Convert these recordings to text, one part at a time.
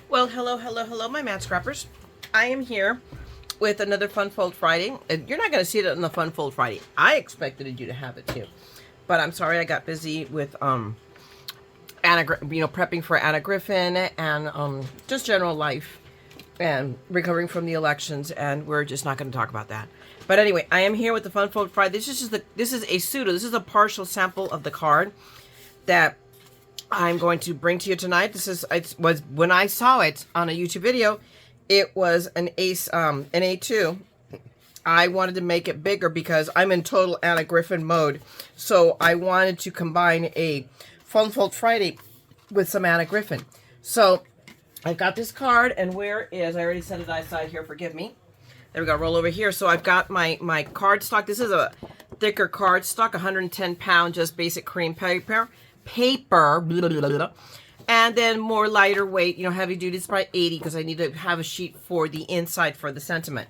Well, hello, my mat scrappers. I am here with another Fun Fold Friday. And you're not going to see it on the Fun Fold Friday. I expected you to have it too. But I'm sorry I got busy with prepping for Anna Griffin and just general life and recovering from the elections, and we're just not going to talk about that. But anyway, I am here with the Fun Fold Friday. This is a pseudo. This is a partial sample of the card that I'm going to bring to you tonight. It was when I saw it on a YouTube video, it was an A2. I wanted to make it bigger because I'm in total Anna Griffin mode. So I wanted to combine a Fun Fold Friday with some Anna Griffin. So I've got this card, and I already set it aside here, forgive me. There we go, roll over here. So I've got my card stock. This is a thicker card stock, 110 pound, just basic cream paper, blah, blah, blah, blah. And then more lighter weight, heavy duty is probably 80 because I need to have a sheet for the inside for the sentiment.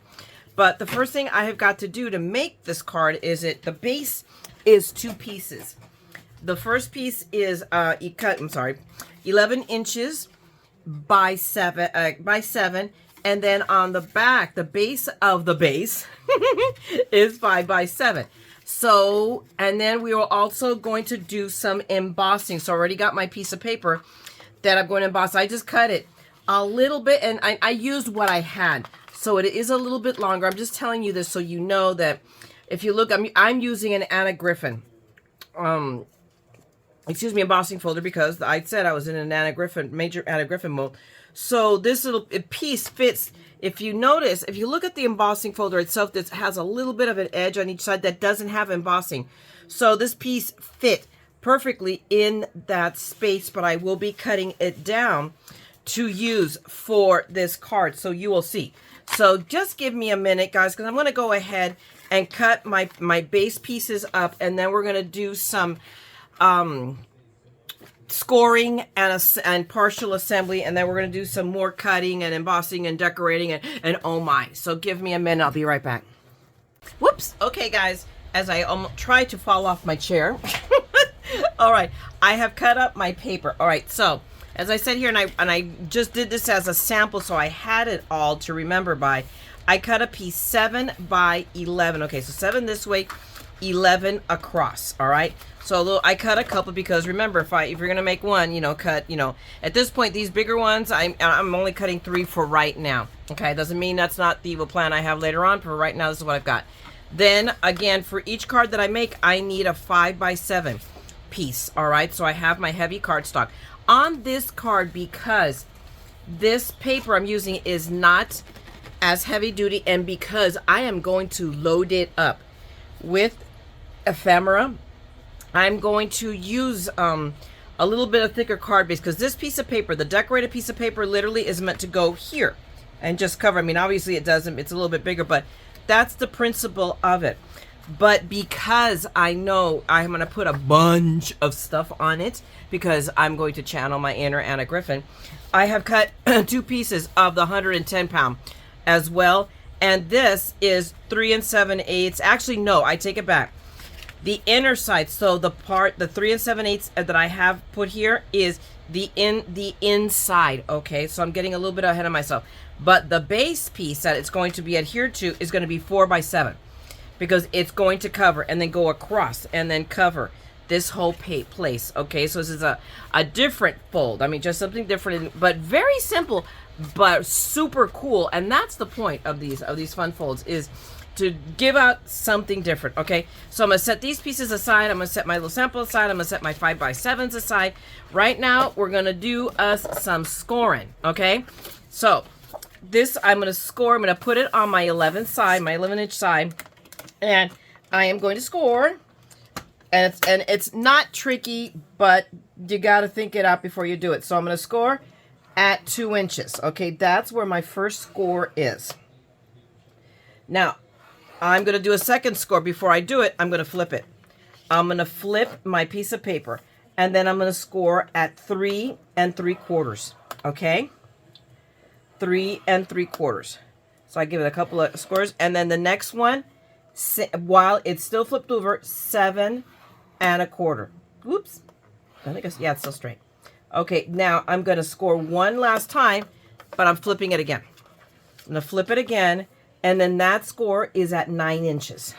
But the first thing I have got to do to make this card is the base is 2 pieces. The first piece is 11 inches by 7, and then on the back, the base of the base is 5 by 7. So, and then we are also going to do some embossing. So I already got my piece of paper that I'm going to emboss. I just cut it a little bit, and I used what I had. So it is a little bit longer. I'm just telling you this so you know that if you look, I'm using an Anna Griffin, embossing folder, because I said I was in an major Anna Griffin mode. So this little piece fits. If you notice, if you look at the embossing folder itself, this has a little bit of an edge on each side that doesn't have embossing. So this piece fit perfectly in that space, but I will be cutting it down to use for this card, so you will see. So just give me a minute, guys, because I'm going to go ahead and cut my base pieces up, and then we're going to do some scoring and partial assembly, and then we're going to do some more cutting and embossing and decorating and oh my. So give me a minute, I'll be right back. Whoops. Okay, guys, as I try to fall off my chair. All right, I have cut up my paper. All right, so as I said here, and I just did this as a sample, so I had it all to remember by. I cut a piece 7 by 11. Okay, so 7 this way, 11 across. All right. So I cut a couple because remember, if you're gonna make one, cut. At this point, these bigger ones, I'm only cutting 3 for right now. Okay, doesn't mean that's not the evil plan I have later on. For right now, this is what I've got. Then again, for each card that I make, I need a 5 by 7 piece. All right. So I have my heavy cardstock on this card because this paper I'm using is not as heavy duty, and because I am going to load it up with ephemera. I'm going to use a little bit of thicker card base because this piece of paper, the decorated piece of paper, literally is meant to go here and just cover. I mean, obviously it doesn't, it's a little bit bigger, but that's the principle of it. But because I know I'm going to put a bunch of stuff on it because I'm going to channel my inner Anna Griffin, I have cut 2 pieces of the 110 pound as well. And this is 3 7/8. Actually, no, I take it back. The inner side, so the 3 7/8 that I have put here is the inside. Okay, so I'm getting a little bit ahead of myself. But the base piece that it's going to be adhered to is going to be 4 by 7 because it's going to cover and then go across and then cover this whole place. Okay, so this is a different fold. I mean, just something different, but very simple, but super cool. And that's the point of these fun folds, is to give out something different. Okay, so I'm gonna set these pieces aside. I'm gonna set my little sample aside. I'm gonna set my 5 by 7s aside. Right now, we're gonna do us some scoring. Okay, so this I'm gonna score. I'm gonna put it on my 11-inch side, and I am going to score. And it's not tricky, but you gotta think it out before you do it. So I'm gonna score at 2 inches. Okay, that's where my first score is. Now, I'm going to do a second score. Before I do it, I'm going to flip it. I'm going to flip my piece of paper, and then I'm going to score at 3 3/4. Okay? 3 3/4. So I give it a couple of scores, and then the next one, while it's still flipped over, 7 1/4. Whoops. I think yeah, it's still straight. Okay, now I'm going to score one last time but I'm flipping it again. I'm going to flip it again, and then that score is at 9 inches.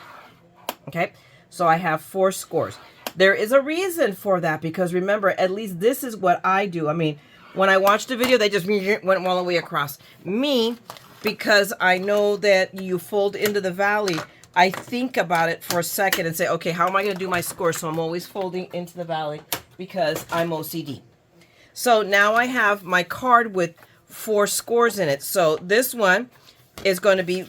Okay, so I have 4 scores. There is a reason for that, because remember, at least this is what I do. I mean, when I watched the video, they just went all the way across. Me, because I know that you fold into the valley, I think about it for a second and say, okay, how am I going to do my score? So I'm always folding into the valley because I'm OCD. So now I have my card with 4 scores in it. So this one is going to be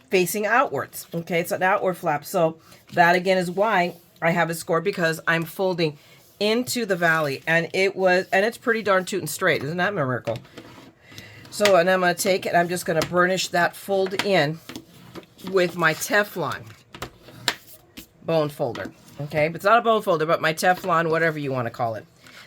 facing outwards. Okay, it's an outward flap. So that again is why I have a score, because I'm folding into the valley, and it's pretty darn tootin' straight. Isn't that a miracle? So, and I'm going to take it, I'm just going to burnish that fold in with my Teflon bone folder. Okay, but it's not a bone folder, but my Teflon, whatever you want to call it.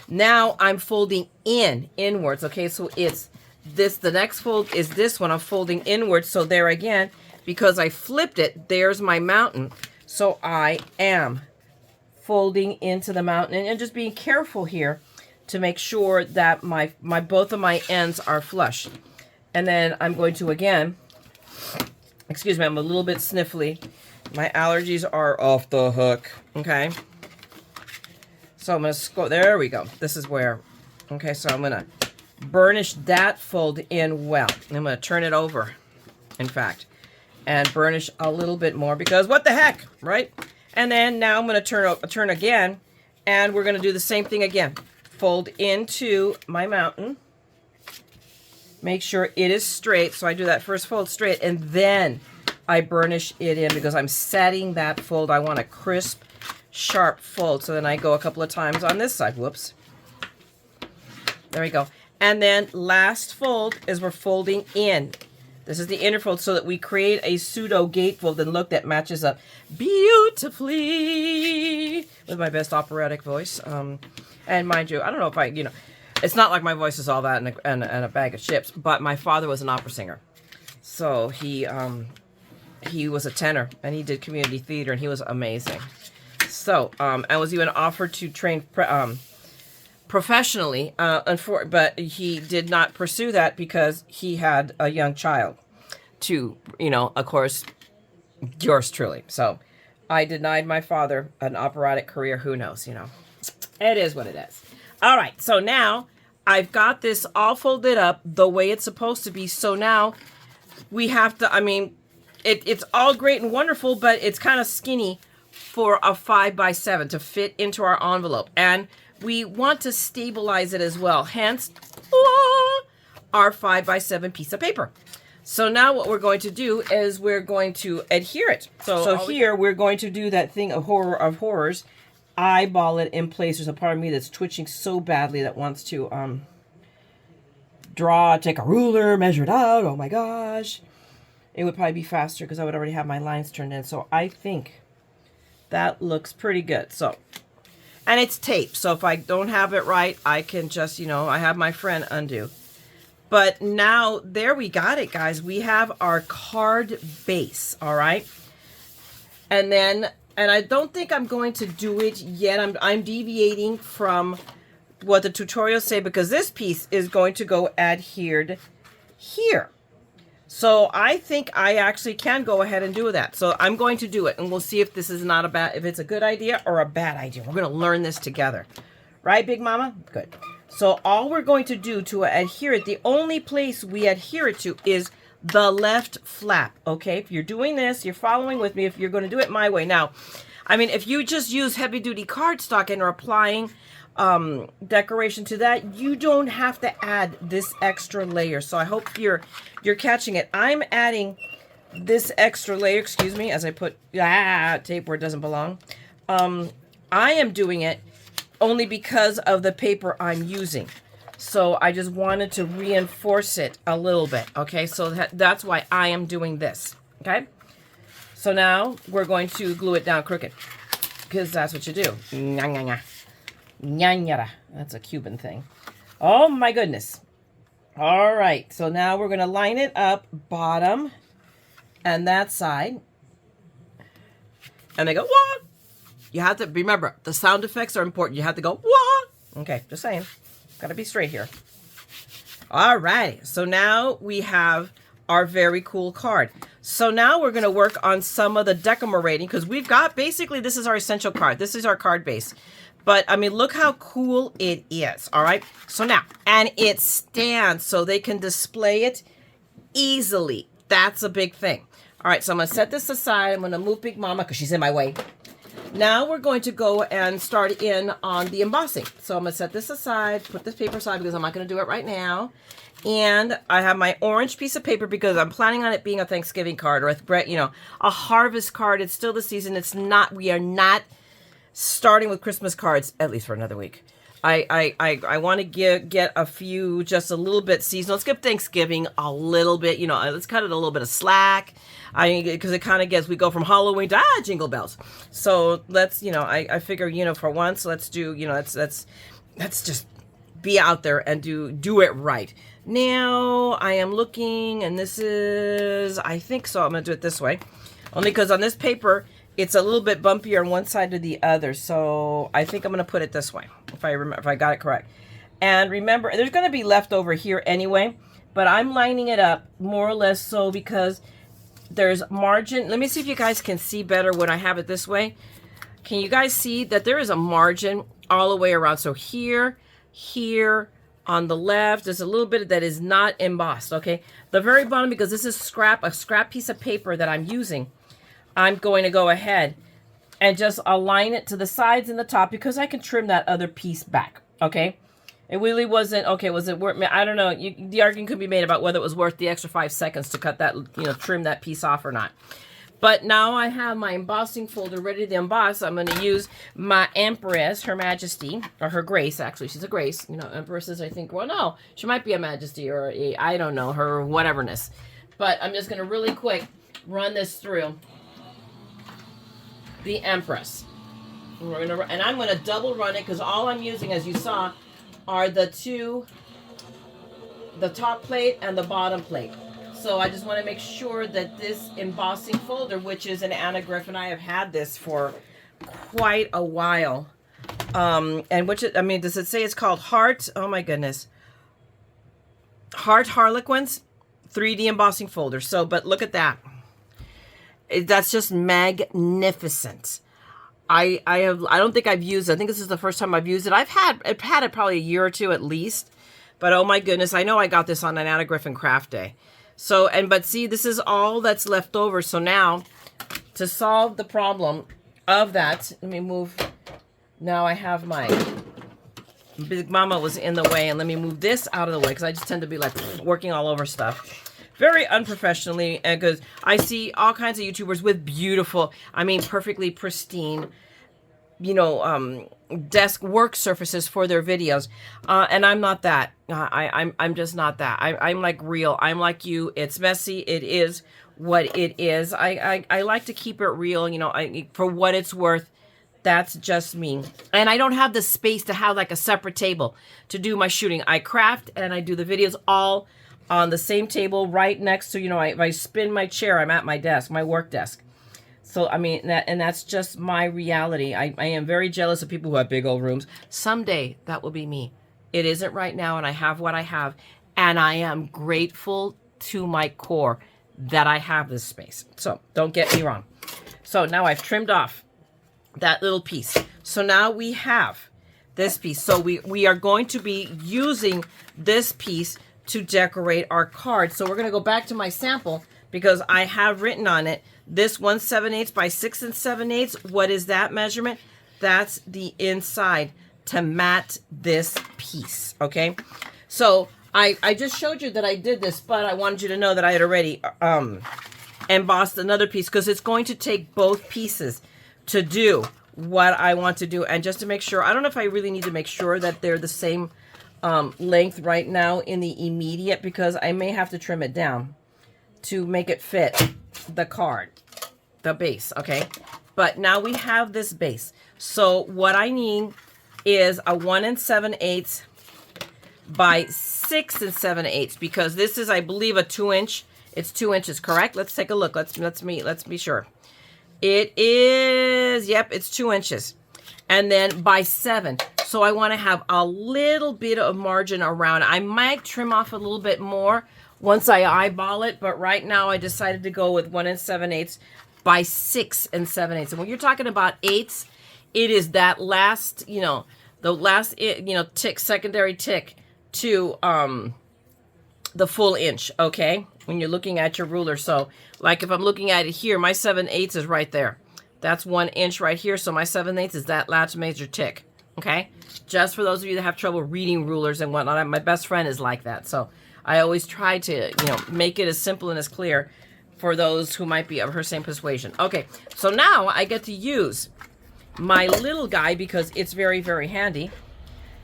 Now I'm folding inwards. Okay, so it's this, the next fold is this one. I'm folding inwards. So there again, because I flipped it, there's my mountain. So I am folding into the mountain, and just being careful here to make sure that my both of my ends are flush. And then I'm going to again, excuse me, I'm a little bit sniffly. My allergies are off the hook. Okay. So I'm going to go, there we go. This is where, okay, so I'm going to burnish that fold in well. I'm going to turn it over, in fact, and burnish a little bit more, because what the heck, right? And then now I'm going to turn again, and we're going to do the same thing again. Fold into my mountain. Make sure it is straight. So I do that first fold straight, and then I burnish it in, because I'm setting that fold. I want a crisp, sharp fold. So then I go a couple of times on this side. Whoops. There we go. And then last fold is we're folding in. This is the inner fold, so that we create a pseudo gatefold, and look, that matches up beautifully with my best operatic voice. And mind you, I don't know if it's not like my voice is all that and a bag of chips, but my father was an opera singer. So he was a tenor, and he did community theater, and he was amazing. So I was even offered to train professionally, but he did not pursue that because he had a young child to, of course, yours truly. So I denied my father an operatic career. Who knows, It is what it is. All right, so now I've got this all folded up the way it's supposed to be. So now we have to, it's all great and wonderful, but it's kind of skinny for a 5x7 to fit into our envelope. And we want to stabilize it as well. Hence, our 5x7 piece of paper. So now what we're going to do is we're going to adhere it. So here we're going to do that thing of horrors. Eyeball it in place. There's a part of me that's twitching so badly that wants to take a ruler, measure it out. Oh my gosh. It would probably be faster because I would already have my lines turned in. So I think that looks pretty good. So, and it's tape. So if I don't have it right, I can just, I have my friend undo. But now there we got it, guys. We have our card base. All right. And then, and I don't think I'm going to do it yet. I'm deviating from what the tutorials say, because this piece is going to go adhered here. So I think I actually can go ahead and do that. So I'm going to do it, and we'll see if this is if it's a good idea or a bad idea. We're going to learn this together. Right, Big Mama? Good. So all we're going to do to adhere it, the only place we adhere it to is the left flap. Okay, if you're doing this, you're following with me, if you're going to do it my way. Now, if you just use heavy duty cardstock and are applying decoration to that, you don't have to add this extra layer. So I hope you're catching it. I'm adding this extra layer, excuse me, as I put tape where it doesn't belong. I am doing it only because of the paper I'm using. So I just wanted to reinforce it a little bit. Okay, so that's why I am doing this. Okay, so now we're going to glue it down crooked, because that's what you do. That's a Cuban thing. Oh my goodness. All right, so now we're going to line it up bottom and that side. And they go, what? You have to remember, the sound effects are important. You have to go, what? Okay, just saying. Got to be straight here. All right, so now we have our very cool card. So now we're going to work on some of the decorating because we've got, basically, this is our essential card. This is our card base. But, I mean, look how cool it is, all right? So now, and it stands so they can display it easily. That's a big thing. All right, so I'm going to set this aside. I'm going to move Big Mama because she's in my way. Now we're going to go and start in on the embossing. So I'm going to set this aside, put this paper aside because I'm not going to do it right now. And I have my orange piece of paper because I'm planning on it being a Thanksgiving card or a harvest card. It's still the season. It's not, we are not starting with Christmas cards, at least for another week. I want to get a few, just a little bit seasonal. Let's give Thanksgiving a little bit, let's cut it a little bit of slack. Because it kind of gets, we go from Halloween to jingle bells. So let's, I figure, for once, let's do, let's just be out there and do it right. Now I am looking, and this is, I think so. I'm going to do it this way. Only because on this paper, it's a little bit bumpier on one side to the other. So I think I'm going to put it this way, if I got it correct. And remember, there's going to be leftover here anyway, but I'm lining it up more or less so because there's margin. Let me see if you guys can see better when I have it this way. Can you guys see that there is a margin all the way around? So here, on the left, there's a little bit that is not embossed, okay? The very bottom, because this is a scrap piece of paper that I'm using, I'm going to go ahead and just align it to the sides and the top because I can trim that other piece back, okay? It really wasn't, okay, was it worth, I don't know, the argument could be made about whether it was worth the extra 5 seconds to cut that, trim that piece off or not. But now I have my embossing folder ready to emboss. I'm going to use my Empress, Her Majesty, or Her Grace, actually. She's a Grace. Empresses, I think, well, no, she might be a Majesty or I don't know, her whateverness. But I'm just going to really quick run this through the Empress. And I'm going to double run it because all I'm using, as you saw, are the top plate and the bottom plate. So I just want to make sure that this embossing folder, which is an Anna Griffin, I have had this for quite a while. And which, does it say it's called Heart? Oh my goodness. Heart Harlequins 3D embossing folder. So, but look at that. That's just magnificent. I don't think I've used it. I think this is the first time I've used it. I've had it probably a year or two at least. But oh my goodness, I know I got this on an Anna Griffin craft day. So, but see, this is all that's left over. So now, to solve the problem of that, let me move. Now I have my Big Mama was in the way, and let me move this out of the way because I just tend to be like working all over stuff. Very unprofessionally, because I see all kinds of YouTubers with beautiful, perfectly pristine, desk work surfaces for their videos. And I'm not that. I'm just not that. I'm like real. I'm like you. It's messy. It is what it is. I like to keep it real, for what it's worth. That's just me. And I don't have the space to have like a separate table to do my shooting. I craft and I do the videos all on the same table right next to, if I spin my chair, I'm at my desk, my work desk. So, that's just my reality. I am very jealous of people who have big old rooms. Someday, that will be me. It isn't right now, and I have what I have. And I am grateful to my core that I have this space. So, don't get me wrong. So, now I've trimmed off that little piece. So, now we have this piece. So, we are going to be using this piece to decorate our card. So, we're going to go back to my sample because I have written on it this 1 7/8 by 6 7/8. What is that measurement? That's the inside to mat this piece, okay? So I just showed you that I did this, but I wanted you to know that I had already embossed another piece because it's going to take both pieces to do what I want to do. And just to make sure, I don't know if I really need to make sure that they're the same length right now in the immediate because I may have to trim it down to make it fit the card, the base, okay? But now we have this base. So what I need is a 1 7/8 by 6 7/8 because this is, I believe, a 2-inch. It's 2 inches, correct? Let's take a look. Let's be sure. It is, yep, it's 2 inches. And then by 7. So I want to have a little bit of margin around. I might trim off a little bit more once I eyeball it, but right now I decided to go with 1 7/8 by 6 7/8. And when you're talking about eighths, it is that last, you know, the last, you know, tick, secondary tick to the full inch, okay? When you're looking at your ruler. So like if I'm looking at it here, my 7/8 is right there. That's 1 inch right here. So my 7/8 is that last major tick, okay? Just for those of you that have trouble reading rulers and whatnot, my best friend is like that. So I always try to, you know, make it as simple and as clear for those who might be of her same persuasion. Okay, so now I get to use my little guy because it's very, very handy.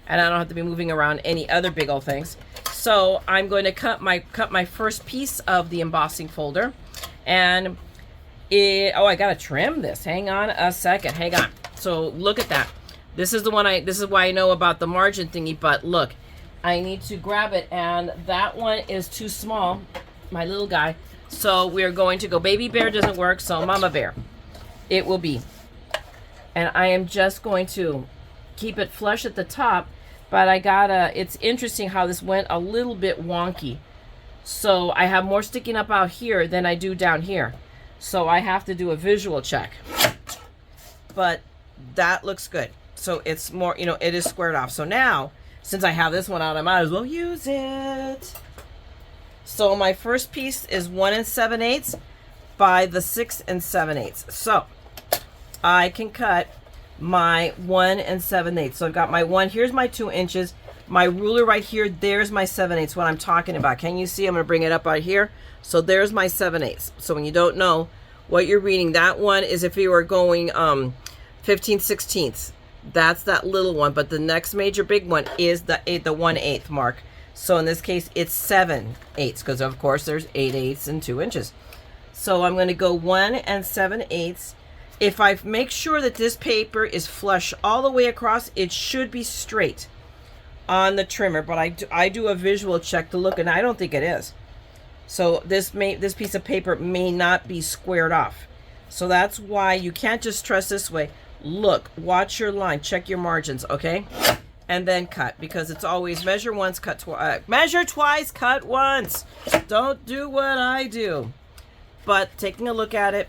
And I don't have to be moving around any other big old things. So I'm going to cut my first piece of the embossing folder. And oh, I gotta trim this. Hang on a second. Hang on. So look at that. This is the one this is why I know about the margin thingy, but look. I need to grab it, and that one is too small, my little guy. So we're going to go, baby bear doesn't work, so mama bear it will be. And I am just going to keep it flush at the top, but I gotta, it's interesting how this went a little bit wonky. So I have more sticking up out here than I do down here. So I have to do a visual check. But that looks good. So it's more, you know, it is squared off. So now, since I have this one out, I might as well use it. So my first piece is 1 7/8 by the 6 7/8. So I can cut my 1 7/8. So I've got my 1, here's my 2 inches. My ruler right here, there's my 7/8, what I'm talking about. Can you see? I'm gonna bring it up out here. So there's my 7/8. So when you don't know what you're reading, that one is if you were going 15/16. That's that little one, but the next major big one is the 1/8 mark. So in this case, it's 7/8 because of course there's 8/8 and 2 inches. So I'm going to go 1 7/8. If I make sure that this paper is flush all the way across, it should be straight on the trimmer. But I do a visual check to look, and I don't think it is. So this piece of paper may not be squared off. So that's why you can't just trust this way. Look, watch your line, check your margins, okay? And then cut, because it's always measure once, cut twice. Measure twice, cut once. Don't do what I do. But taking a look at it,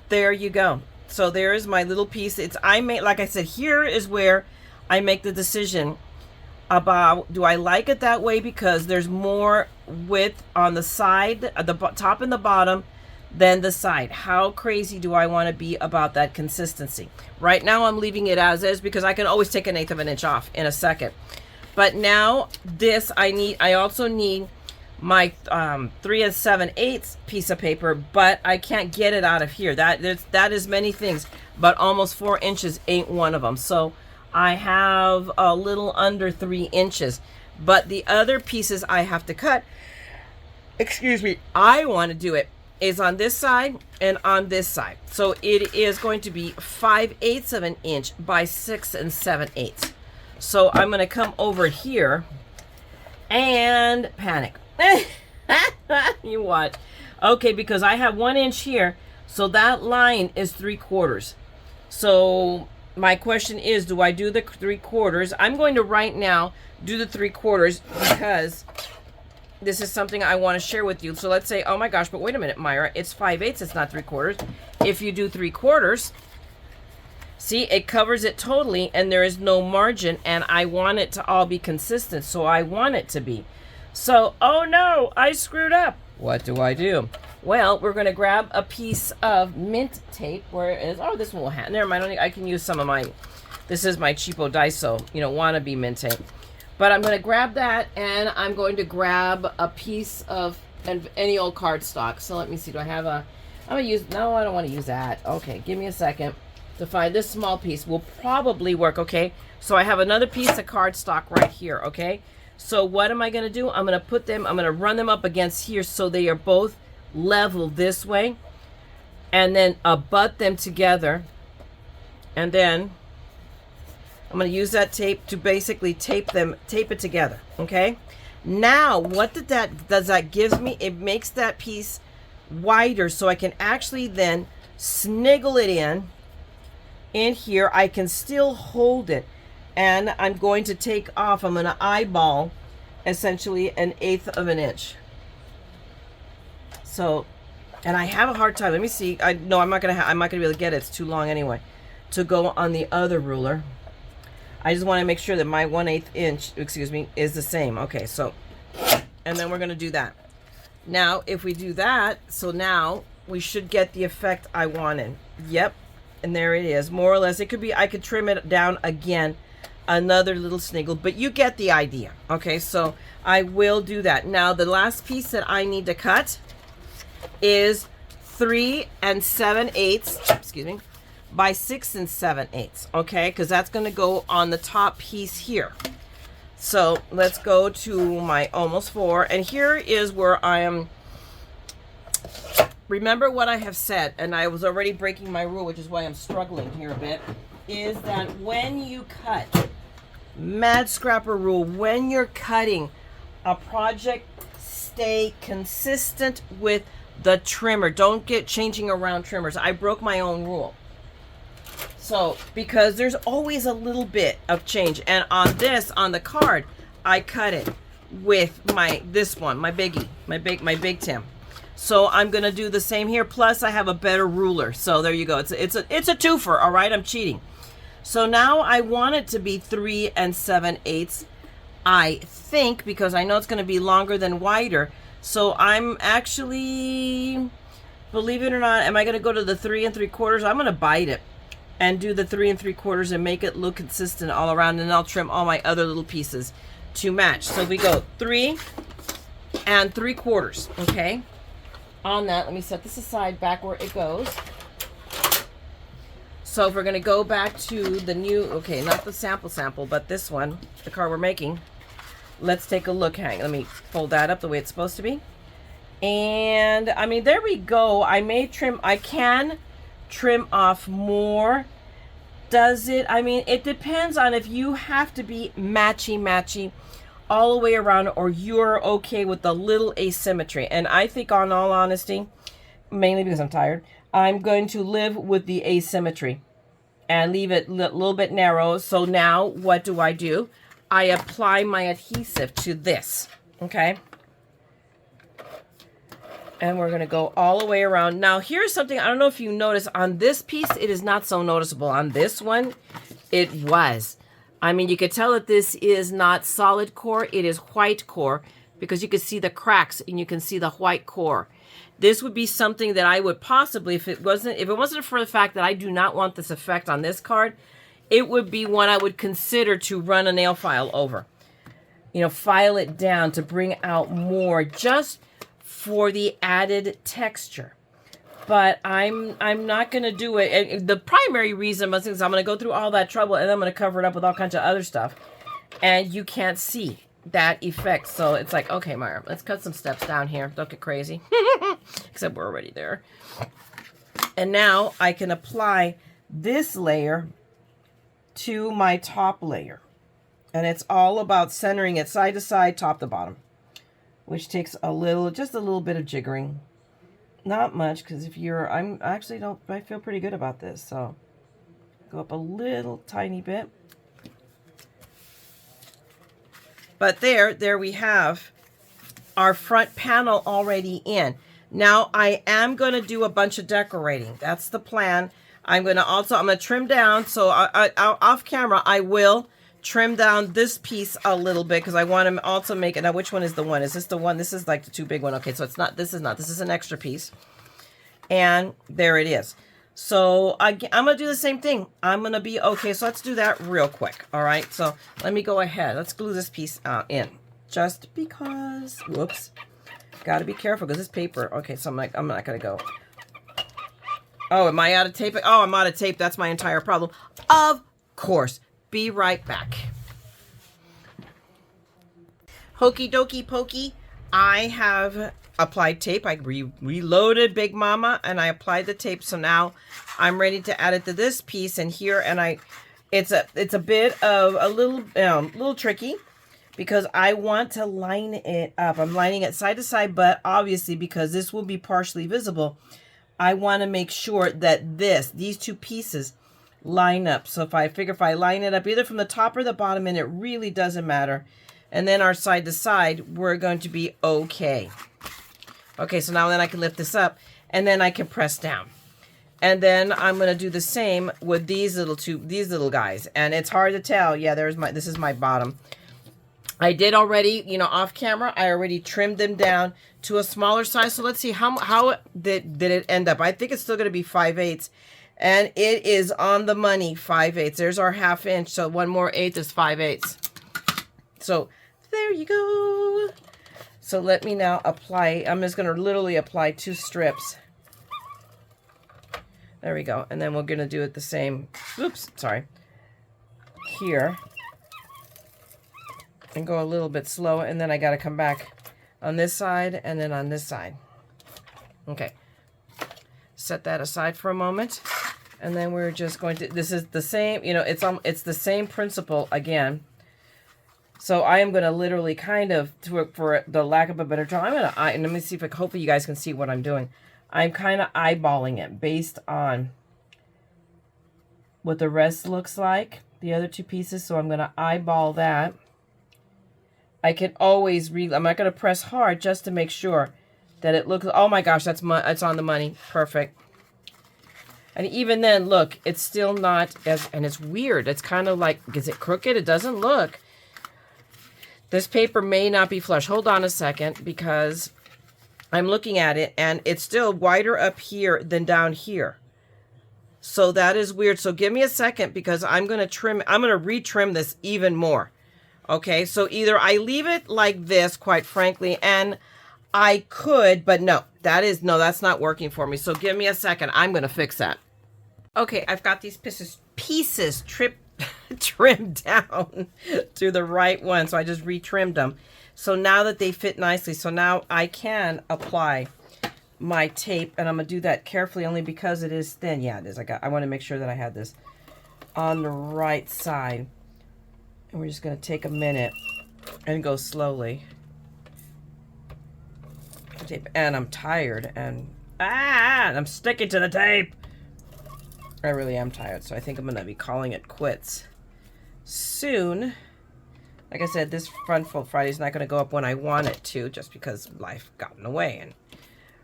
there you go. So there is my little piece. Like I said, here is where I make the decision about, do I like it that way because there's more width on the side, the top and the bottom, than the side. How crazy do I want to be about that consistency? Right now I'm leaving it as is because I can always take 1/8 of an inch off in a second. But now this I also need my 3 7/8 piece of paper, but I can't get it out of here. That is many things, but almost 4 inches ain't one of them. So I have a little under 3 inches, but the other pieces I have to cut, excuse me, I want to do it is on this side and on this side. So it is going to be 5/8 of an inch by 6 7/8. So I'm going to come over here and panic. You watch. Okay, because I have 1 inch here, so that line is 3/4. So my question is, do I do the 3/4? I'm going to right now do the 3/4 because this is something I want to share with you. So let's say, oh my gosh, but wait a minute, Myra, it's 5/8, it's not 3/4. If you do 3/4, see, it covers it totally and there is no margin, and I want it to all be consistent, so I want it to be. So, oh no, I screwed up. What do I do? Well, we're going to grab a piece of mint tape. Where is, oh, this one will have, never mind, I can use some of my, this is my cheapo Daiso, you know, wannabe mint tape. But I'm going to grab that, and I'm going to grab a piece of any old cardstock. So let me see. Do I have a, I'm going to use, no, I don't want to use that. Okay, give me a second to find this small piece. Will probably work, okay? So I have another piece of cardstock right here, okay? So what am I going to do? I'm going to put them, I'm going to run them up against here so they are both level this way. And then abut them together. And then I'm going to use that tape to basically tape it together, okay? Now, what does that give me? It makes that piece wider so I can actually then sniggle it in here. I can still hold it. And I'm going to take off, I'm going to eyeball essentially 1/8 of an inch. So, and I have a hard time. Let me see. I'm not gonna be able to get it. It's too long anyway to go on the other ruler. I just want to make sure that my 1/8 inch, excuse me, is the same. Okay, so, and then we're gonna do that. Now, if we do that, so now we should get the effect I wanted. Yep, and there it is, more or less. It could be, I could trim it down again, another little sniggle, but you get the idea. Okay, so I will do that. Now, the last piece that I need to cut is 3 7/8, excuse me, by 6 7/8, okay? Because that's going to go on the top piece here. So let's go to my almost 4, and here is where I am. Remember what I have said, and I was already breaking my rule, which is why I'm struggling here a bit, is that when you cut, MaddScrapper rule, when you're cutting a project, stay consistent with the trimmer. Don't get changing around trimmers. I broke my own rule. So, because there's always a little bit of change. And on this, on the card, I cut it with this one, my biggie, my big Tim. So I'm gonna do the same here. Plus, I have a better ruler. So there you go. It's a twofer. All right, I'm cheating. So now I want it to be 3 7/8. I think, because I know it's gonna be longer than wider. So I'm actually, believe it or not, am I going to go to the 3 3/4? I'm going to bite it and do the 3 3/4 and make it look consistent all around, and I'll trim all my other little pieces to match. So we go 3 3/4, okay? On that, let me set this aside back where it goes. So if we're going to go back to the new, okay, not the sample, but this one, the card we're making. Let's take a look. Hang, let me fold that up the way it's supposed to be. And I mean, there we go. I can trim off more. Does it? I mean, it depends on if you have to be matchy all the way around, or you're okay with the little asymmetry. And I think, on all honesty, mainly because I'm tired, I'm going to live with the asymmetry and leave it a little bit narrow. So now what do? I apply my adhesive to this, okay? And we're gonna go all the way around. Now, here's something, I don't know if you notice, on this piece, it is not so noticeable. On this one, it was. I mean, you could tell that this is not solid core, it is white core, because you can see the cracks and you can see the white core. This would be something that I would possibly, if it wasn't for the fact that I do not want this effect on this card, it would be one I would consider to run a nail file over. You know, file it down to bring out more, just for the added texture. But I'm not going to do it. And the primary reason is I'm going to go through all that trouble, and then I'm going to cover it up with all kinds of other stuff. And you can't see that effect. So it's like, okay, Myra, let's cut some steps down here. Don't get crazy. Except we're already there. And now I can apply this layer to my top layer, and it's all about centering it side to side, top to bottom, which takes just a little bit of jiggering, not much, because I feel pretty good about this. So go up a little tiny bit, but there we have our front panel already in. Now I am going to do a bunch of decorating. That's the plan. I'm going to trim down. So off camera, I will trim down this piece a little bit, because I want to also make it. Now, which one is the one? Is this the one? This is like the too big one. Okay, so this is an extra piece. And there it is. So I'm going to do the same thing. I'm going to be, okay, so let's do that real quick. All right, so let me go ahead. Let's glue this piece in, just because, whoops. Got to be careful because this paper, okay, so I'm not going to go. Oh, am I out of tape? Oh, I'm out of tape. That's my entire problem. Of course. Be right back. Hokey dokey pokey. I have applied tape. I reloaded Big Mama and I applied the tape. So now I'm ready to add it to this piece and here. And it's a bit of a little tricky, because I want to line it up. I'm lining it side to side, but obviously because this will be partially visible, I want to make sure that these two pieces line up. So if I line it up either from the top or the bottom, and it really doesn't matter. And then our side to side, we're going to be okay. Okay, so now then I can lift this up, and then I can press down. And then I'm going to do the same with these little guys. And it's hard to tell. Yeah, this is my bottom. I did already, you know, off camera, I already trimmed them down to a smaller size. So let's see how did it end up. I think it's still going to be 5/8. And it is on the money, 5/8. There's our 1/2 inch. So 1 more 1/8 is 5/8. So there you go. So let me now apply. I'm just going to literally apply 2 strips. There we go. And then we're going to do it the same. Oops, sorry. Here. And go a little bit slow. And then I got to come back on this side and then on this side. Okay. Set that aside for a moment. And then we're just going to, this is the same, you know, it's the same principle again. So I am going to literally kind of, for the lack of a better term, I'm going to, and let me see if hopefully you guys can see what I'm doing. I'm kind of eyeballing it based on what the rest looks like, the other 2 pieces. So I'm going to eyeball that. I can always I'm not going to press hard just to make sure that it looks, oh my gosh, it's on the money. Perfect. And even then, look, it's still not as, and it's weird. It's kind of like, is it crooked? It doesn't look. This paper may not be flush. Hold on a second, because I'm looking at it and it's still wider up here than down here. So that is weird. So give me a second, because I'm going to retrim this even more. Okay, so either I leave it like this, quite frankly, and I could, but no, that's not working for me. So give me a second. I'm going to fix that. Okay, I've got these pieces trimmed down to the right one. So I just retrimmed them. So now that they fit nicely, so now I can apply my tape, and I'm going to do that carefully only because it is thin. Yeah, it is. I want to make sure that I had this on the right side. And we're just going to take a minute and go slowly. And I'm tired, and I'm sticking to the tape. I really am tired, so I think I'm going to be calling it quits soon. Like I said, this Fun Fold Friday is not going to go up when I want it to, just because life got in the way. And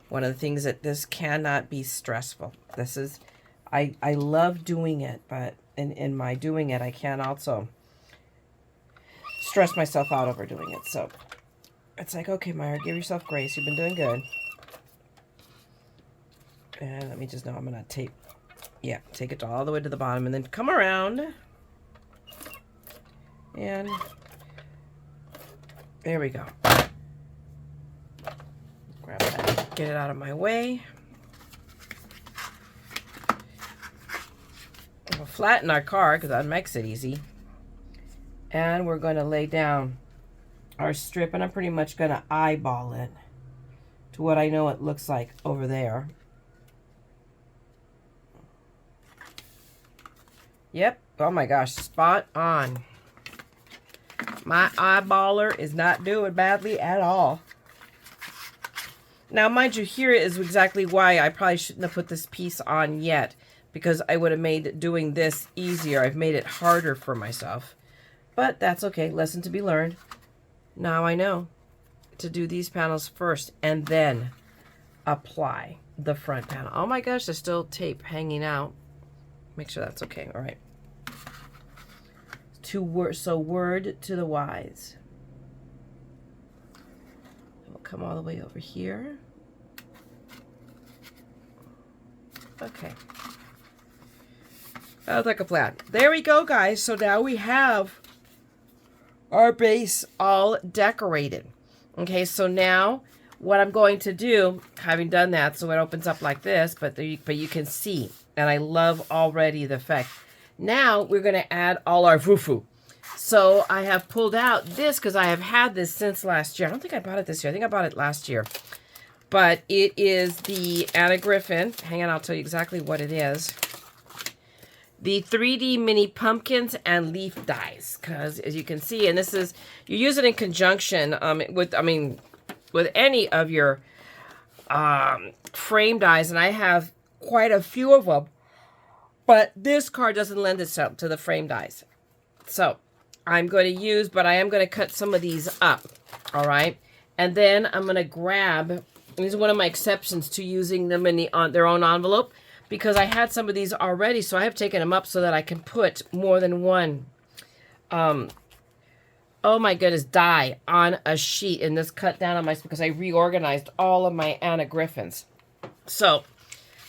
one of the things that this cannot be stressful. This is, I love doing it, but in my doing it, I can also stress myself out over doing it. So it's like, okay, Myra, give yourself grace. You've been doing good. And let me just know, I'm going to take it all the way to the bottom and then come around. And there we go. Grab that, get it out of my way. We'll flatten our card because that makes it easy. And we're going to lay down our strip, and I'm pretty much going to eyeball it to what I know it looks like over there. Yep. Oh my gosh, spot on. My eyeballer is not doing badly at all. Now, mind you, here is exactly why I probably shouldn't have put this piece on yet, because I would have made doing this easier. I've made it harder for myself. But that's okay. Lesson to be learned. Now I know to do these panels first and then apply the front panel. Oh my gosh, there's still tape hanging out. Make sure that's okay. All right. So word to the wise. We'll come all the way over here. Okay. That was like a plan. There we go, guys. So now we have our base all decorated. Okay, so now what I'm going to do, having done that, so it opens up like this, but you can see, and I love already the effect. Now we're going to add all our foo-foo. So I have pulled out this because I have had this since last year. I don't think I bought it this year. I think I bought it last year. But it is the Griffin. Hang on, I'll tell you exactly what it is. The 3D mini pumpkins and leaf dies. Because as you can see, and this is, you use it in conjunction with any of your frame dies. And I have quite a few of them. But this card doesn't lend itself to the frame dies. So I'm going to use, but I am going to cut some of these up. All right. And then I'm going to grab, this is one of my exceptions to using them in their own envelope, because I had some of these already. So I have taken them up so that I can put more than one, oh my goodness, die on a sheet. And this cut down on my, because I reorganized all of my Anna Griffins. So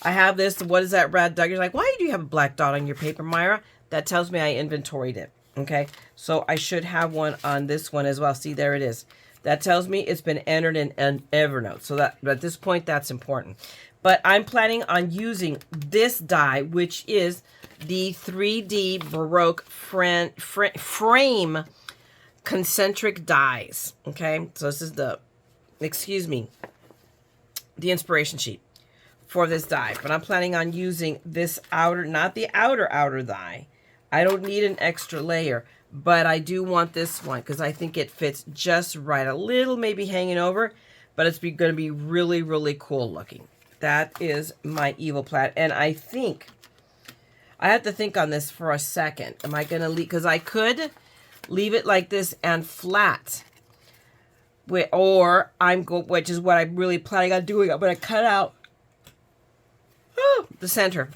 I have this. What is that, Brad Doug? You're like, why do you have a black dot on your paper, Myra? That tells me I inventoried it. Okay, so I should have one on this one as well. See, there it is. That tells me it's been entered in an Evernote. So that at this point, that's important. But I'm planning on using this die, which is the 3D Baroque frame concentric dies. Okay, so this is the, excuse me, the inspiration sheet for this die. But I'm planning on using this outer, not the outer die. I don't need an extra layer, but I do want this one because I think it fits just right. A little maybe hanging over, but it's going to be really, really cool looking. That is my evil plat. And I think, I have to think on this for a second. Am I going to leave, because I could leave it like this and flat. Or which is what I'm really planning on doing. I'm going to cut out the center,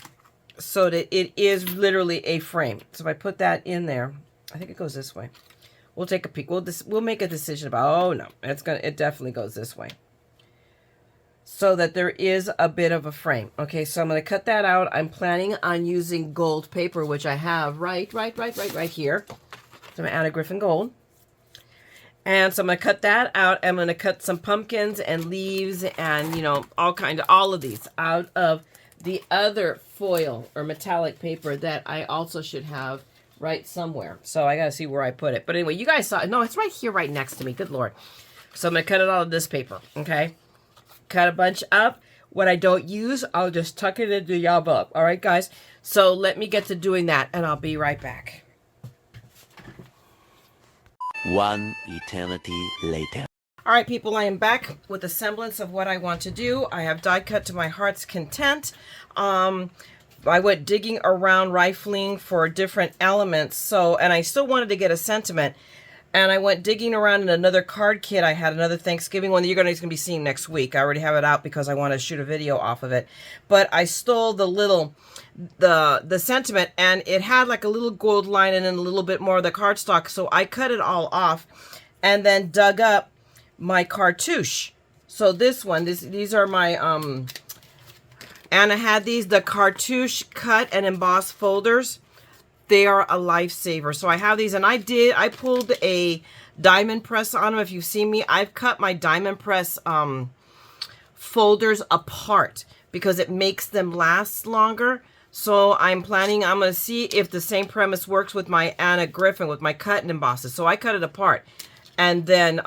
so that it is literally a frame. So if I put that in there, I think it goes this way. We'll take a peek. We'll make a decision about, oh no, it definitely goes this way. So that there is a bit of a frame. Okay, so I'm going to cut that out. I'm planning on using gold paper, which I have right here. So I'm Anna Griffin Gold. And so I'm going to cut that out. I'm going to cut some pumpkins and leaves and, you know, all of these out of the other foil or metallic paper that I also should have right somewhere. So I got to see where I put it. But anyway, you guys saw it. No, it's right here, right next to me. Good Lord. So I'm going to cut it out of this paper. Okay. Cut a bunch up. What I don't use, I'll just tuck it into the envelope. All right, guys. So let me get to doing that and I'll be right back. One eternity later. All right, people, I am back with a semblance of what I want to do. I have die cut to my heart's content. I went digging around, rifling for different elements. And I still wanted to get a sentiment. And I went digging around in another card kit. I had another Thanksgiving one that you're going to be seeing next week. I already have it out because I want to shoot a video off of it. But I stole the sentiment, and it had like a little gold line and then a little bit more of the cardstock. So I cut it all off and then dug up my cartouche. So this one, these are my Anna had these, the cartouche cut and embossed folders. They are a lifesaver. So I have these, and I pulled a diamond press on them. If you've seen me, I've cut my diamond press folders apart because it makes them last longer. So I'm going to see if the same premise works with my Anna Griffin, with my cut and embosses. So I cut it apart and then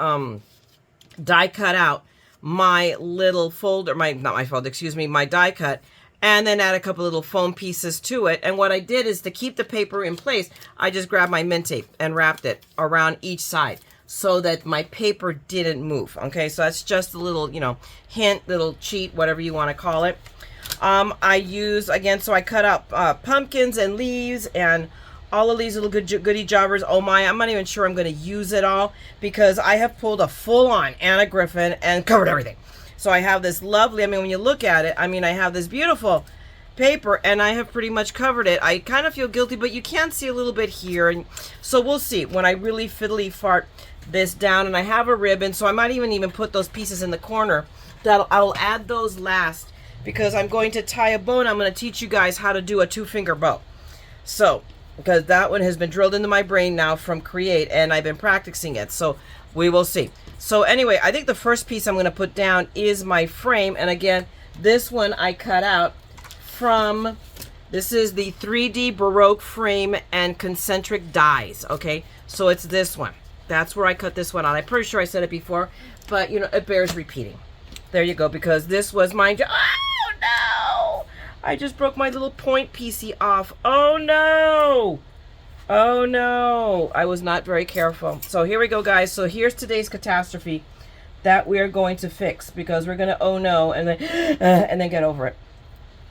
die cut out my little folder, my die cut, and then add a couple little foam pieces to it. And what I did is, to keep the paper in place, I just grabbed my mint tape and wrapped it around each side so that my paper didn't move. Okay, so that's just a little, hint, little cheat, whatever you want to call it. I use, again, so I cut out pumpkins and leaves and all of these little goodie jobbers. Oh my, I'm not even sure I'm going to use it all because I have pulled a full-on Anna Griffin and covered everything. So I have this lovely, when you look at it, I have this beautiful paper and I have pretty much covered it. I kind of feel guilty, but you can see a little bit here. And so we'll see when I really fiddly fart this down. And I have a ribbon, so I might even put those pieces in the corner. I'll add those last because I'm going to tie a bow and I'm going to teach you guys how to do a 2-finger bow. So, because that one has been drilled into my brain now from Create and I've been practicing it. So we will see. So anyway, I think the first piece I'm going to put down is my frame. And again, this one I cut out from, this is the 3D Baroque frame and concentric dies. Okay, so it's this one. That's where I cut this one out. I'm pretty sure I said it before, but it bears repeating. There you go, because this was mine. Oh no! I just broke my little point piecey off. Oh no! Oh no! I was not very careful. So here we go, guys. So here's today's catastrophe that we're going to fix because we're going to oh no and then get over it.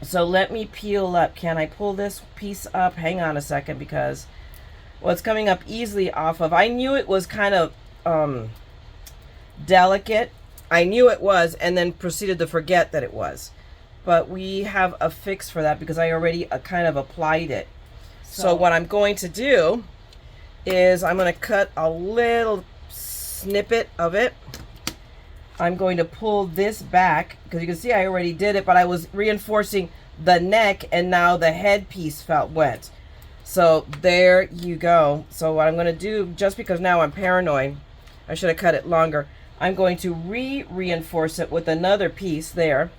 So let me peel up. Can I pull this piece up? Hang on a second, because what's coming up easily off of, I knew it was kind of delicate. I knew it was, and then proceeded to forget that it was. But we have a fix for that because I already kind of applied it. So what I'm going to do is I'm going to cut a little snippet of it. I'm going to pull this back because you can see I already did it, but I was reinforcing the neck and now the headpiece felt wet. So there you go. So what I'm going to do, just because now I'm paranoid, I should have cut it longer. I'm going to reinforce it with another piece there.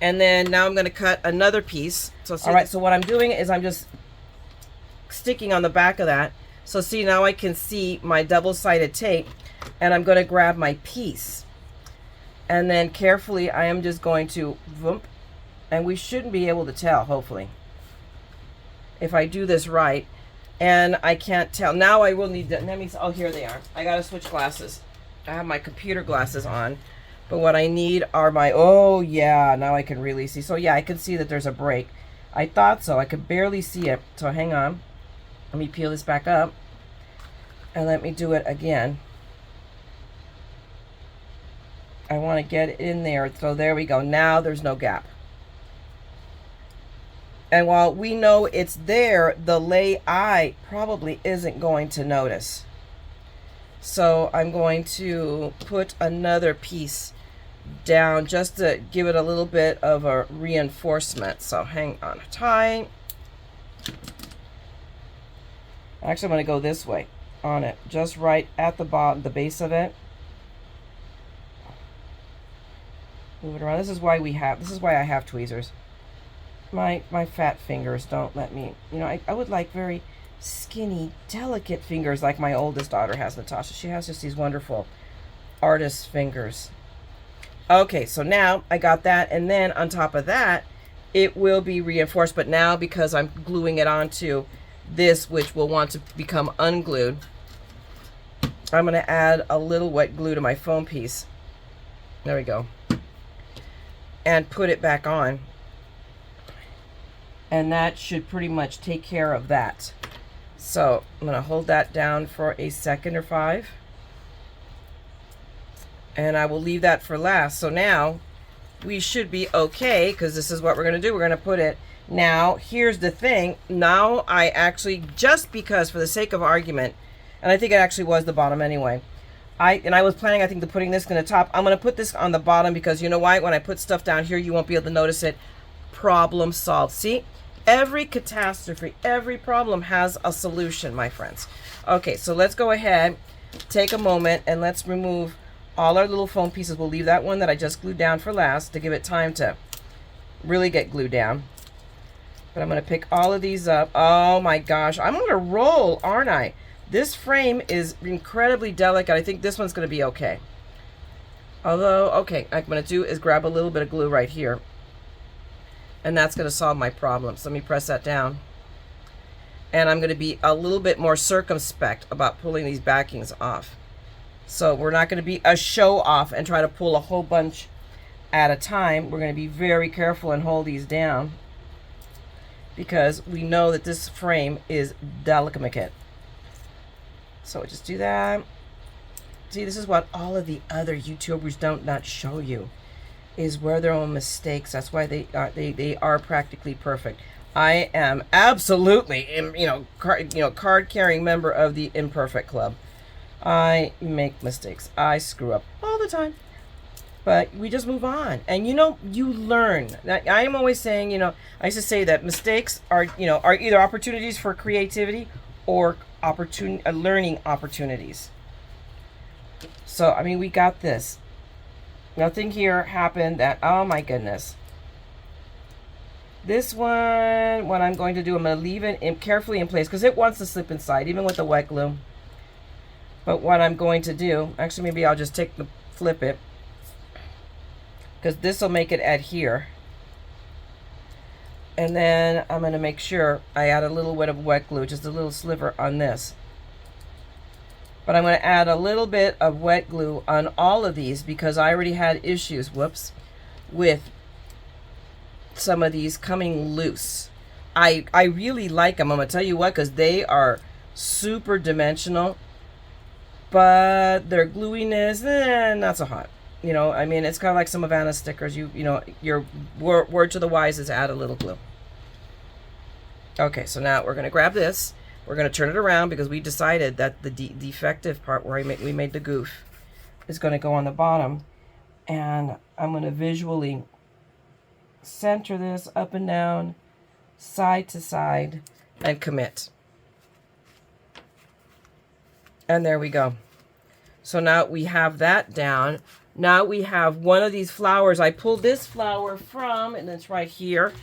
And then now I'm going to cut another piece. So all right, so what I'm doing is I'm just sticking on the back of that. So see, now I can see my double-sided tape, and I'm going to grab my piece. And then carefully I am just going to voomp, and we shouldn't be able to tell, hopefully, if I do this right. And I can't tell. Now I will need to, let me, oh, here they are. I got to switch glasses. I have my computer glasses on. But what I need are my, oh yeah, now I can really see. So yeah, I can see that there's a break. I thought so. I could barely see it. So hang on. Let me peel this back up. And let me do it again. I want to get it in there. So there we go. Now there's no gap. And while we know it's there, the lay eye probably isn't going to notice. So I'm going to put another piece down just to give it a little bit of a reinforcement. So hang on tight. Actually, I'm going to go this way on it, just right at the bottom, the base of it. Move it around. This is why I have tweezers. My fat fingers don't let me, you know, I would like very skinny, delicate fingers like my oldest daughter has, Natasha. She has just these wonderful artist fingers. Okay, so now I got that, and then on top of that, it will be reinforced, but now because I'm gluing it onto this, which will want to become unglued, I'm going to add a little wet glue to my foam piece. There we go. And put it back on. And that should pretty much take care of that. So I'm going to hold that down for a second or 5. And I will leave that for last. So now we should be okay, because this is what we're going to do. We're going to put it. Now, here's the thing. Now I actually, just because for the sake of argument, and I think it actually was the bottom anyway. I was planning, I think, to putting this in the top. I'm going to put this on the bottom because you know why? When I put stuff down here, you won't be able to notice it. Problem solved. See? Every catastrophe, every problem has a solution, my friends. Okay, so let's go ahead, take a moment, and let's remove all our little foam pieces. We'll leave that one that I just glued down for last to give it time to really get glued down. But I'm going to pick all of these up. Oh my gosh, I'm going to roll, aren't I? This frame is incredibly delicate. I think this one's going to be okay. Although, okay, what I'm going to do is grab a little bit of glue right here. And that's going to solve my problem. So let me press that down. And I'm going to be a little bit more circumspect about pulling these backings off. So we're not going to be a show off and try to pull a whole bunch at a time. We're going to be very careful and hold these down, because we know that this frame is delicate. So just do that. See, this is what all of the other YouTubers don't not show you, is where their own mistakes. That's why they are practically perfect. I am absolutely, card carrying member of the imperfect club. I make mistakes. I screw up all the time. But we just move on. And you learn. I am always saying, I used to say that mistakes are either opportunities for creativity or learning opportunities. So, I mean, we got this. Nothing here happened that, oh my goodness. This one, what I'm going to do, I'm going to leave it carefully in place because it wants to slip inside, even with the wet glue. But what I'm going to do, actually maybe I'll just flip it, because this will make it adhere. And then I'm going to make sure I add a little bit of wet glue, just a little sliver on this. But I'm going to add a little bit of wet glue on all of these because I already had issues, with some of these coming loose. I really like them. I'm going to tell you what, because they are super dimensional, but their gluiness, not so hot. You know, I mean, it's kind of like some of Anna's stickers. You know, your word to the wise is add a little glue. Okay, so now we're going to grab this. We're going to turn it around because we decided that the defective part where we made the goof is going to go on the bottom. And I'm going to visually center this up and down, side to side, and commit. And there we go. So now we have that down. Now we have one of these flowers. I pulled this flower from, and it's right here.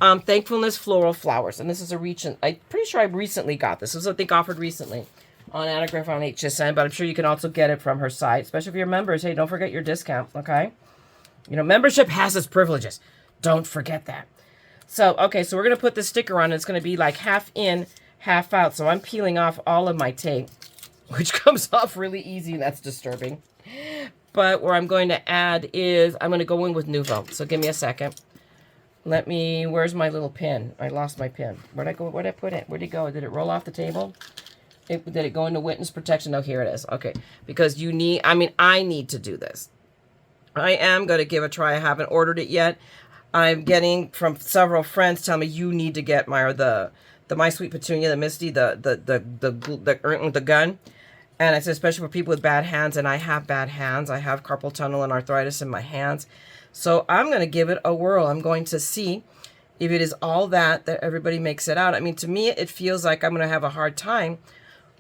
Thankfulness Floral Flowers. And this is a recent, I'm pretty sure I recently got this. This was, I think, offered recently on Anna Griffin on HSN, but I'm sure you can also get it from her site, especially if you're members. Hey, don't forget your discount, okay? You know, membership has its privileges. Don't forget that. So, okay, so we're going to put this sticker on. It's going to be like half in, half out. So I'm peeling off all of my tape, which comes off really easy, and that's disturbing. But where I'm going to add is, I'm going to go in with Nouveau. So give me a second. Where's my little pin? I lost my pin. Where'd I go? Where'd I put it? Where'd it go? Did it roll off the table? Did it go into witness protection? Oh, here it is. Okay. Because I need to do this. I am going to give it a try. I haven't ordered it yet. I'm getting from several friends telling me you need to get the My Sweet Petunia, the Misty, the gun. And I said, especially for people with bad hands, and I have bad hands. I have carpal tunnel and arthritis in my hands. So I'm going to give it a whirl. I'm going to see if it is all that everybody makes it out. I mean, to me, it feels like I'm going to have a hard time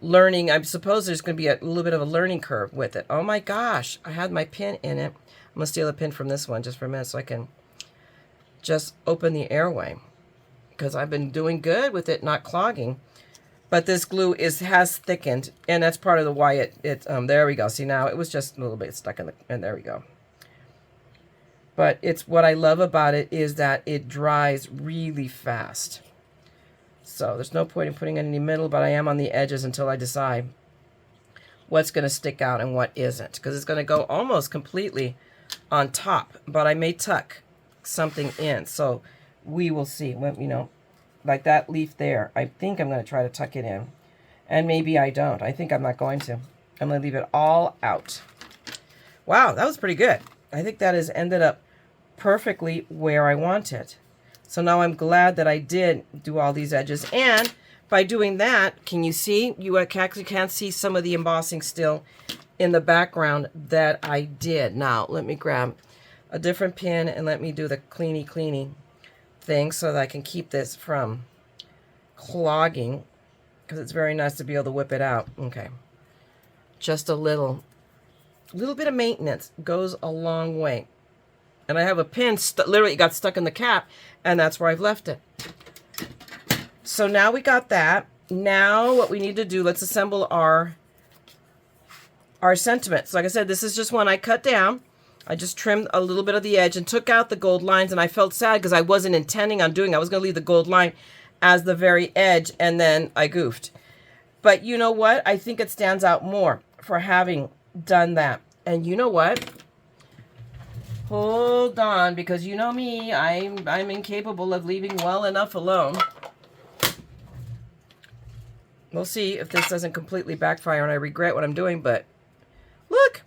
learning. I suppose there's going to be a little bit of a learning curve with it. Oh my gosh, I had my pin in it. I'm going to steal a pin from this one just for a minute so I can just open the airway, because I've been doing good with it not clogging. But this glue has thickened, and that's part of the why it there we go. See, now it was just a little bit stuck and there we go. But it's what I love about it is that it dries really fast. So there's no point in putting it in the middle, but I am on the edges until I decide what's going to stick out and what isn't, because it's going to go almost completely on top, but I may tuck something in. So we will see. When, you know, like that leaf there, I think I'm going to try to tuck it in, and maybe I don't. I think I'm not going to. I'm going to leave it all out. Wow, that was pretty good. I think that has ended up perfectly where I want it. So now I'm glad that I did do all these edges, and by doing that, can you see? You actually can't see some of the embossing still in the background that I did. Now let me grab a different pin and let me do the cleany thing so that I can keep this from clogging, because it's very nice to be able to whip it out. Okay, just a little bit of maintenance goes a long way. And I have a pin literally got stuck in the cap, and that's where I've left it. So now we got that. Now what we need to do, let's assemble our sentiments. Like I said, this is just one I cut down. I just trimmed a little bit of the edge and took out the gold lines, and I felt sad because I wasn't intending on doing it. I was going to leave the gold line as the very edge, and then I goofed. But you know what? I think it stands out more for having done that. And you know what? Hold on, because you know me, I'm incapable of leaving well enough alone. We'll see if this doesn't completely backfire and I regret what I'm doing, but look.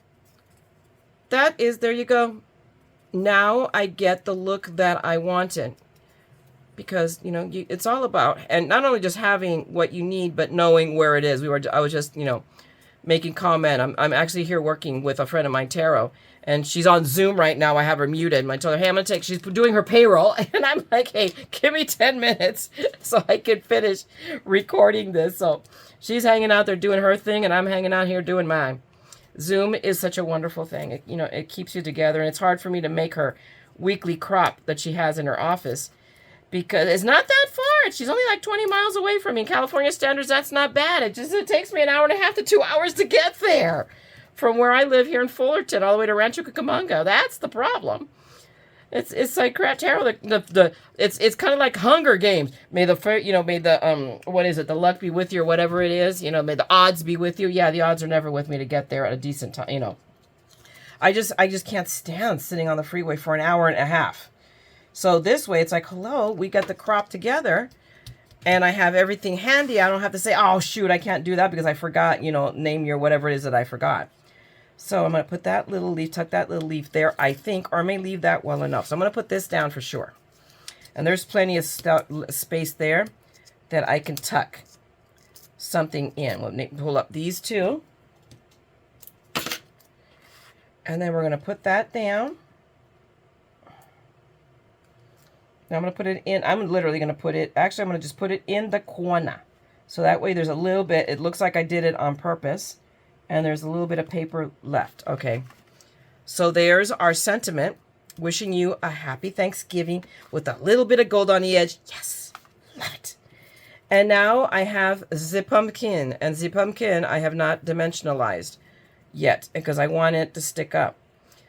There you go. Now I get the look that I wanted. Because, you know, it's all about, and not only just having what you need, but knowing where it is. I was just, you know, making comment. I'm actually here working with a friend of mine, Taro, and she's on Zoom right now. I have her muted, and I told her, hey, she's doing her payroll, and I'm like, hey, give me 10 minutes so I can finish recording this. So she's hanging out there doing her thing, and I'm hanging out here doing mine. Zoom is such a wonderful thing. It keeps you together, and it's hard for me to make her weekly crop that she has in her office, because it's not that far. She's only like 20 miles away from me. In California standards, that's not bad. It takes me an hour and a half to 2 hours to get there from where I live here in Fullerton all the way to Rancho Cucamonga. That's the problem. It's like crap tarot. It's kind of like Hunger Games. May the what is it? The luck be with you, or whatever it is. You know, may the odds be with you. Yeah, the odds are never with me to get there at a decent time. You know, I just can't stand sitting on the freeway for an hour and a half. So this way it's like, hello, we got the crop together and I have everything handy. I don't have to say, oh shoot, I can't do that because I forgot, you know, name your whatever it is that I forgot. So I'm going to put that little leaf, tuck that little leaf there, I think, or I may leave that well enough. So I'm going to put this down for sure. And there's plenty of space there that I can tuck something in. We'll pull up these two. And then we're going to put that down. Now I'm going to put it in. I'm literally going to put it, actually I'm going to just put it in the corner. So that way there's a little bit, it looks like I did it on purpose. And there's a little bit of paper left. Okay. So there's our sentiment. Wishing you a happy Thanksgiving with a little bit of gold on the edge. Yes. Love it. And now I have the pumpkin. And the pumpkin I have not dimensionalized yet because I want it to stick up.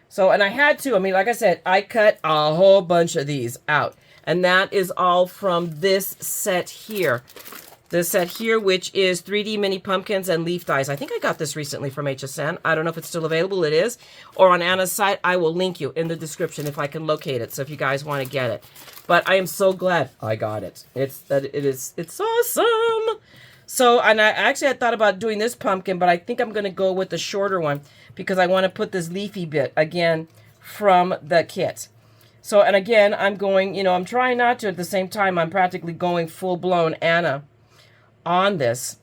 So, and I had to, I mean, like I said, I cut a whole bunch of these out. And that is all from this set here. This set here, which is 3D mini pumpkins and leaf dies. I think I got this recently from HSN. I don't know if it's still available. It is. Or on Anna's site. I will link you in the description if I can locate it. So if you guys want to get it. But I am so glad I got it. It's awesome. So, and I had thought about doing this pumpkin, but I think I'm going to go with the shorter one because I want to put this leafy bit again from the kit. So, and again, I'm going, you know, I'm trying not to at the same time. I'm practically going full blown Anna on this,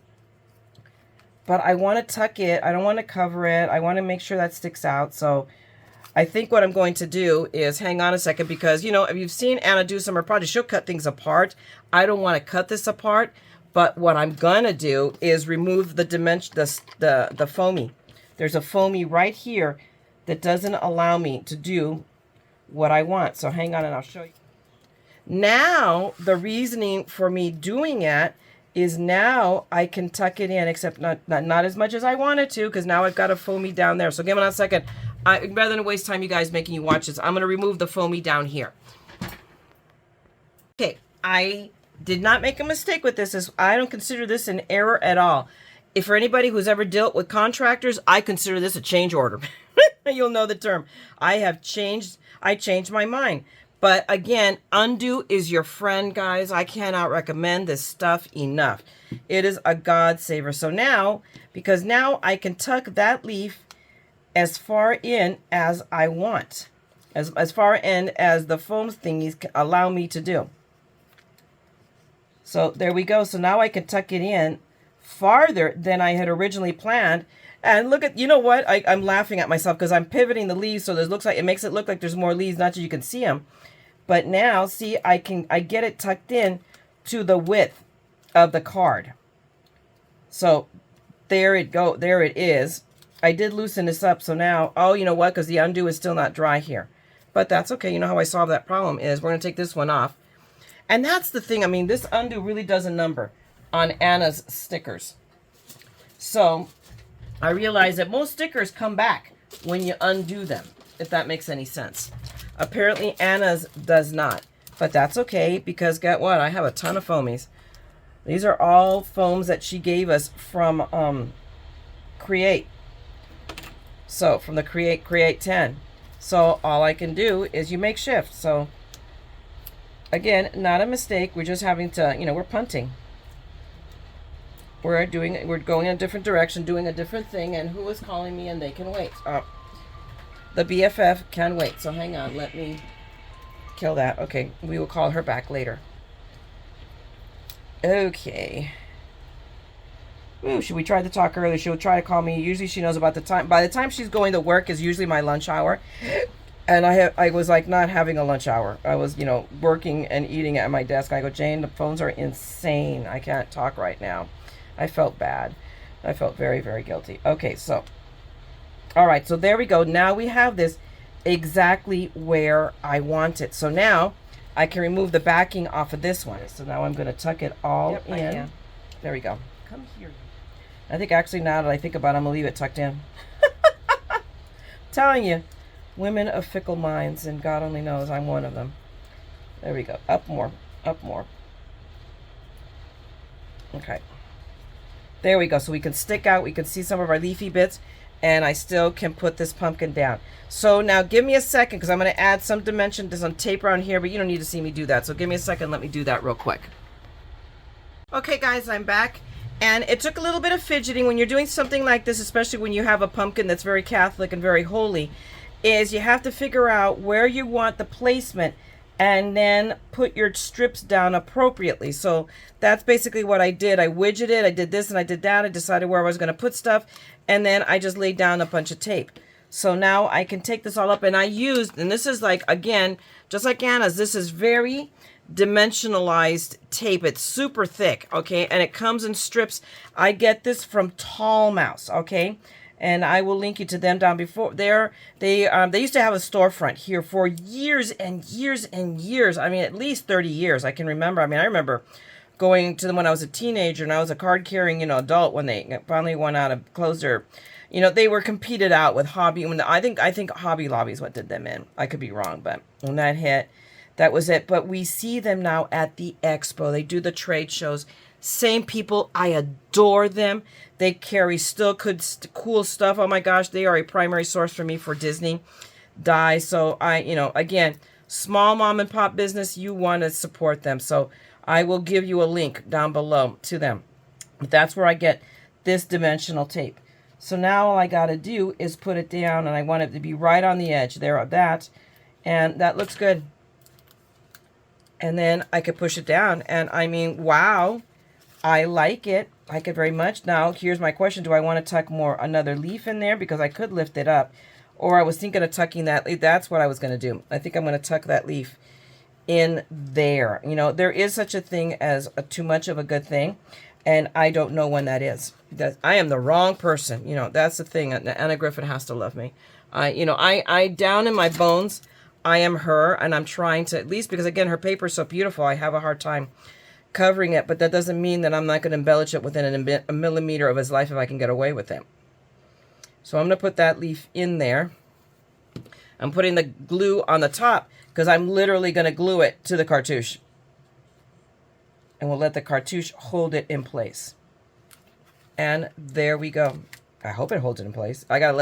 but I want to tuck it. I don't want to cover it. I want to make sure that sticks out. So I think what I'm going to do is hang on a second because, you know, if you've seen Anna do some of her projects, she'll cut things apart. I don't want to cut this apart, but what I'm going to do is remove the dimension, the foamy. There's a foamy right here that doesn't allow me to do what I want. So hang on and I'll show you. Now, the reasoning for me doing it is now I can tuck it in, except not as much as I wanted to, because now I've got a foamy down there. So give me a second. Rather than waste time you guys making you watch this, I'm going to remove the foamy down here. Okay, I did not make a mistake with this. I don't consider this an error at all. If for anybody who's ever dealt with contractors, I consider this a change order. You'll know the term. I changed my mind. But again, undo is your friend, guys. I cannot recommend this stuff enough. It is a God saver. So now, because now I can tuck that leaf as far in as I want. As far in as the foam thingies allow me to do. So there we go. So now I can tuck it in farther than I had originally planned. And look at, you know what? I'm laughing at myself because I'm pivoting the leaves so it makes it look like there's more leaves, not that you can see them. But now, see, I get it tucked in to the width of the card. So there it is. I did loosen this up, so now, oh, you know what? Because the undo is still not dry here. But that's okay. You know how I solve that problem is we're going to take this one off. And that's the thing. I mean, this undo really does a number on Anna's stickers. So I realize that most stickers come back when you undo them, if that makes any sense. Apparently Anna's does not, but that's okay because get what? I have a ton of foamies. These are all foams that she gave us from Create. So from the Create 10. So all I can do is you make shift. So again, not a mistake. We're just having to, you know, we're punting. We're going in a different direction, doing a different thing. And who is calling me and they can wait? Oh. The BFF can wait, so hang on. Let me kill that. Okay, we will call her back later. Okay. Ooh, should we try to talk early? She'll try to call me. Usually she knows about the time. By the time she's going to work is usually my lunch hour. And I was like not having a lunch hour. I was, you know, working and eating at my desk. I go, Jane, the phones are insane. I can't talk right now. I felt bad. I felt very, very guilty. Okay, so. All right, so there we go. Now we have this exactly where I want it. So now I can remove the backing off of this one. So now I'm going to tuck it all in. There we go. Come here. I think actually now that I think about it, I'm going to leave it tucked in. Telling you, women of fickle minds, and God only knows I'm one of them. There we go. Up more. Up more. Okay. There we go. So we can stick out. We can see some of our leafy bits. and I still can put this pumpkin down. So now give me a second, because I'm going to add some dimension to some tape around here, but you don't need to see me do that. So give me a second. Let me do that real quick. Okay, guys, I'm back. And it took a little bit of fidgeting when you're doing something like this, especially when you have a pumpkin that's very Catholic and very holy, is you have to figure out where you want the placement and then put your strips down appropriately. So that's basically what I did. I widgeted, I did this and I did that. I decided where I was going to put stuff, and then I just laid down a bunch of tape. So now I can take this all up, and I used, and this is like, again, just like Anna's, this is very dimensionalized tape. It's super thick, okay, and it comes in strips. I get this from Tall Mouse, okay, and I will link you to them down before there. They used to have a storefront here for years and years and years. I mean, at least 30 years. I can remember. I mean, I remember going to them when I was a teenager and I was a card-carrying, adult when they finally went out of closed their, they were competed out with Hobby. I think Hobby Lobby is what did them in. I could be wrong, but when that hit, that was it. But we see them now at the expo. They do the trade shows. Same people. I adore them. They carry still good, cool stuff. Oh my gosh, they are a primary source for me for Disney dye. So again, small mom and pop business, you want to support them. So I will give you a link down below to them. But that's where I get this dimensional tape. So now all I got to do is put it down, and I want it to be right on the edge there of that. And that looks good. And then I could push it down. And I mean, wow, I like it. I like it very much. Now, here's my question. Do I want to tuck another leaf in there? Because I could lift it up. Or I was thinking of tucking that leaf. That's what I was going to do. I think I'm going to tuck that leaf in there. There is such a thing as too much of a good thing. And I don't know when that is. I am the wrong person. That's the thing. Anna Griffin has to love me. I down in my bones, I am her, and I'm trying to, at least because, again, her paper is so beautiful, I have a hard time covering it, but that doesn't mean that I'm not going to embellish it within a millimeter of his life if I can get away with it. So I'm going to put that leaf in there. I'm putting the glue on the top because I'm literally going to glue it to the cartouche. And we'll let the cartouche hold it in place. And there we go. I hope it holds it in place. I have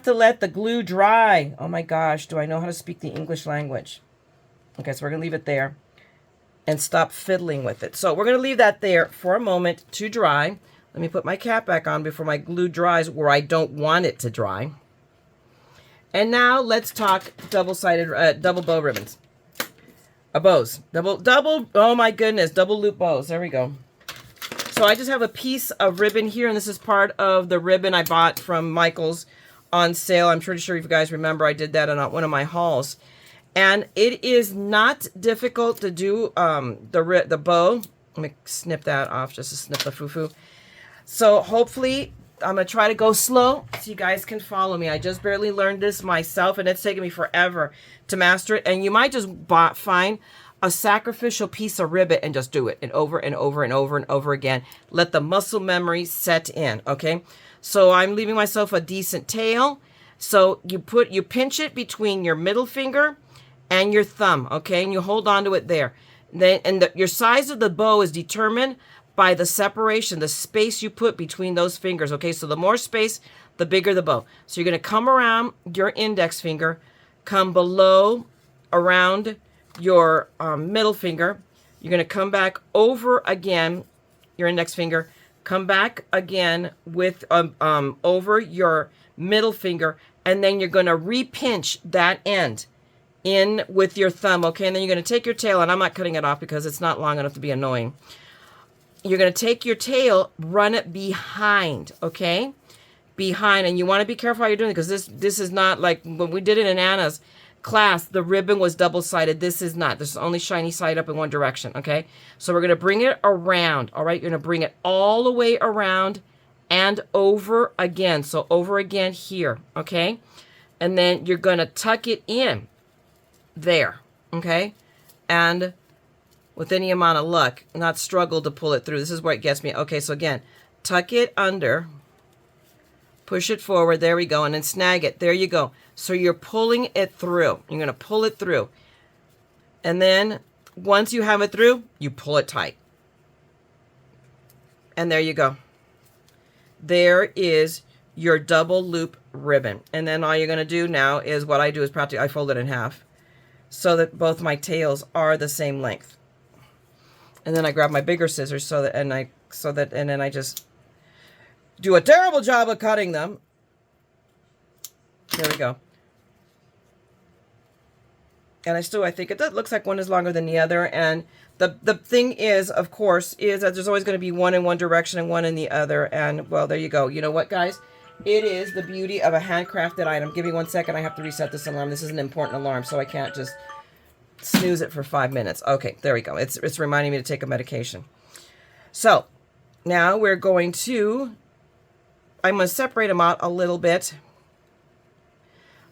to let the glue dry. Oh my gosh, do I know how to speak the English language? Okay, so we're going to leave it there and stop fiddling with it. So we're going to leave that there for a moment to dry. Let me put my cap back on before my glue dries where I don't want it to dry. And now let's talk double-sided, double bow ribbons. Bows. Oh my goodness, double loop bows. There we go. So I just have a piece of ribbon here, and this is part of the ribbon I bought from Michael's on sale. I'm pretty sure if you guys remember, I did that on one of my hauls. And it is not difficult to do the bow. Let me snip that off just to snip the foo-foo. So hopefully I'm going to try to go slow so you guys can follow me. I just barely learned this myself, and it's taken me forever to master it. And you might just find a sacrificial piece of ribbon and just do it and over and over and over and over again. Let the muscle memory set in, okay? So I'm leaving myself a decent tail. So you pinch it between your middle finger and your thumb, okay? And you hold on to it there. Your size of the bow is determined by the separation, the space you put between those fingers, okay? So the more space, the bigger the bow. So you're going to come around your index finger, come below around your middle finger. You're going to come back over again, your index finger, come back again with over your middle finger, and then you're going to repinch that end in with your thumb, okay? And then you're going to take your tail, and I'm not cutting it off because it's not long enough to be annoying. You're going to take your tail, run it behind, okay? Behind, and you want to be careful how you're doing it because this is not like when we did it in Anna's class, the ribbon was double-sided. This is not. This is only shiny side up in one direction, okay? So we're going to bring it around, all right? You're going to bring it all the way around and over again. So over again here, okay? And then you're going to tuck it in there, okay? And with any amount of luck, not struggle to pull it through. This is where it gets me. Okay, so again, tuck it under, push it forward, there we go, and then snag it. There you go. So you're pulling it through. You're going to pull it through. And then once you have it through, you pull it tight. And there you go. there is your double loop ribbon. And then all you're going to do now is what I do is practically I fold it in half so that both my tails are the same length. And then I grab my bigger scissors so that and then I just do a terrible job of cutting them. There we go. And I think it looks like one is longer than the other. And the thing is, of course, is that there's always going to be one in one direction and one in the other. And, well, there you go. You know what, guys? It is the beauty of a handcrafted item. Give me 1 second. I have to reset this alarm. This is an important alarm, so I can't just snooze it for 5 minutes. Okay, there we go. It's reminding me to take a medication. So, now we're going to... I'm going to separate them out a little bit.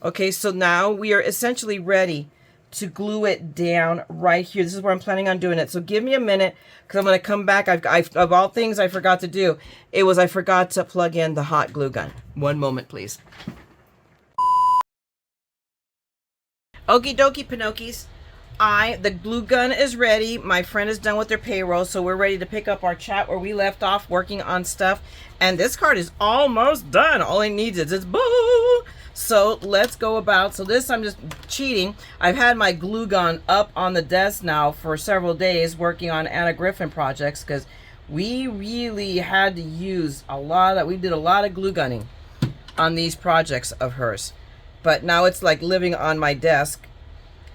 Okay, so now we are essentially ready to glue it down right here. This is where I'm planning on doing it. So give me a minute because I'm going to come back. Of all things I forgot to do, I forgot to plug in the hot glue gun. 1 moment, please. Okie dokie, Pinocchies. The glue gun is ready. My friend is done with their payroll, so we're ready to pick up our chat where we left off working on stuff. And this card is almost done. All it needs is this boo. So let's go about. So this, I'm just cheating. I've had my glue gun up on the desk now for several days working on Anna Griffin projects because we really had to use we did a lot of glue gunning on these projects of hers. But now it's like living on my desk.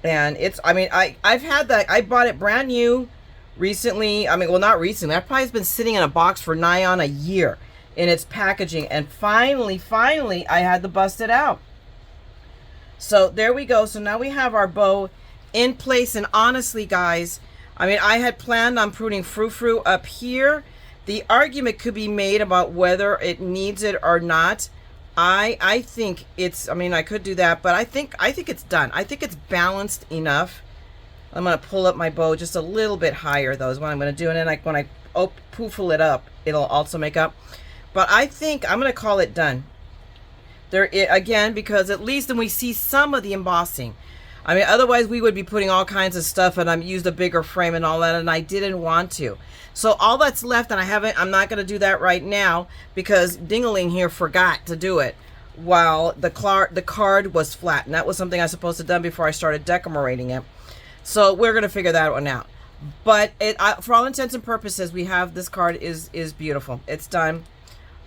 And I've had that. I bought it brand new recently. Well, not recently. I've probably been sitting in a box for nigh on a year in its packaging. And finally, I had to bust it out. So there we go. So now we have our bow in place. And honestly, guys, I had planned on putting frou-frou up here. The argument could be made about whether it needs it or not. I think it's, I could do that, but I think it's done. I think it's balanced enough. I'm going to pull up my bow just a little bit higher, though, is what I'm going to do. And then when I poofle it up, it'll also make up. But I think I'm going to call it done. Again, because at least then we see some of the embossing. Otherwise we would be putting all kinds of stuff, and I've used a bigger frame and all that, and I didn't want to. So all that's left, and I'm not going to do that right now because Dingaling here forgot to do it while the card was flat. And that was something I was supposed to have done before I started decorating it. So we're going to figure that one out. But for all intents and purposes, we have this card is beautiful. It's done.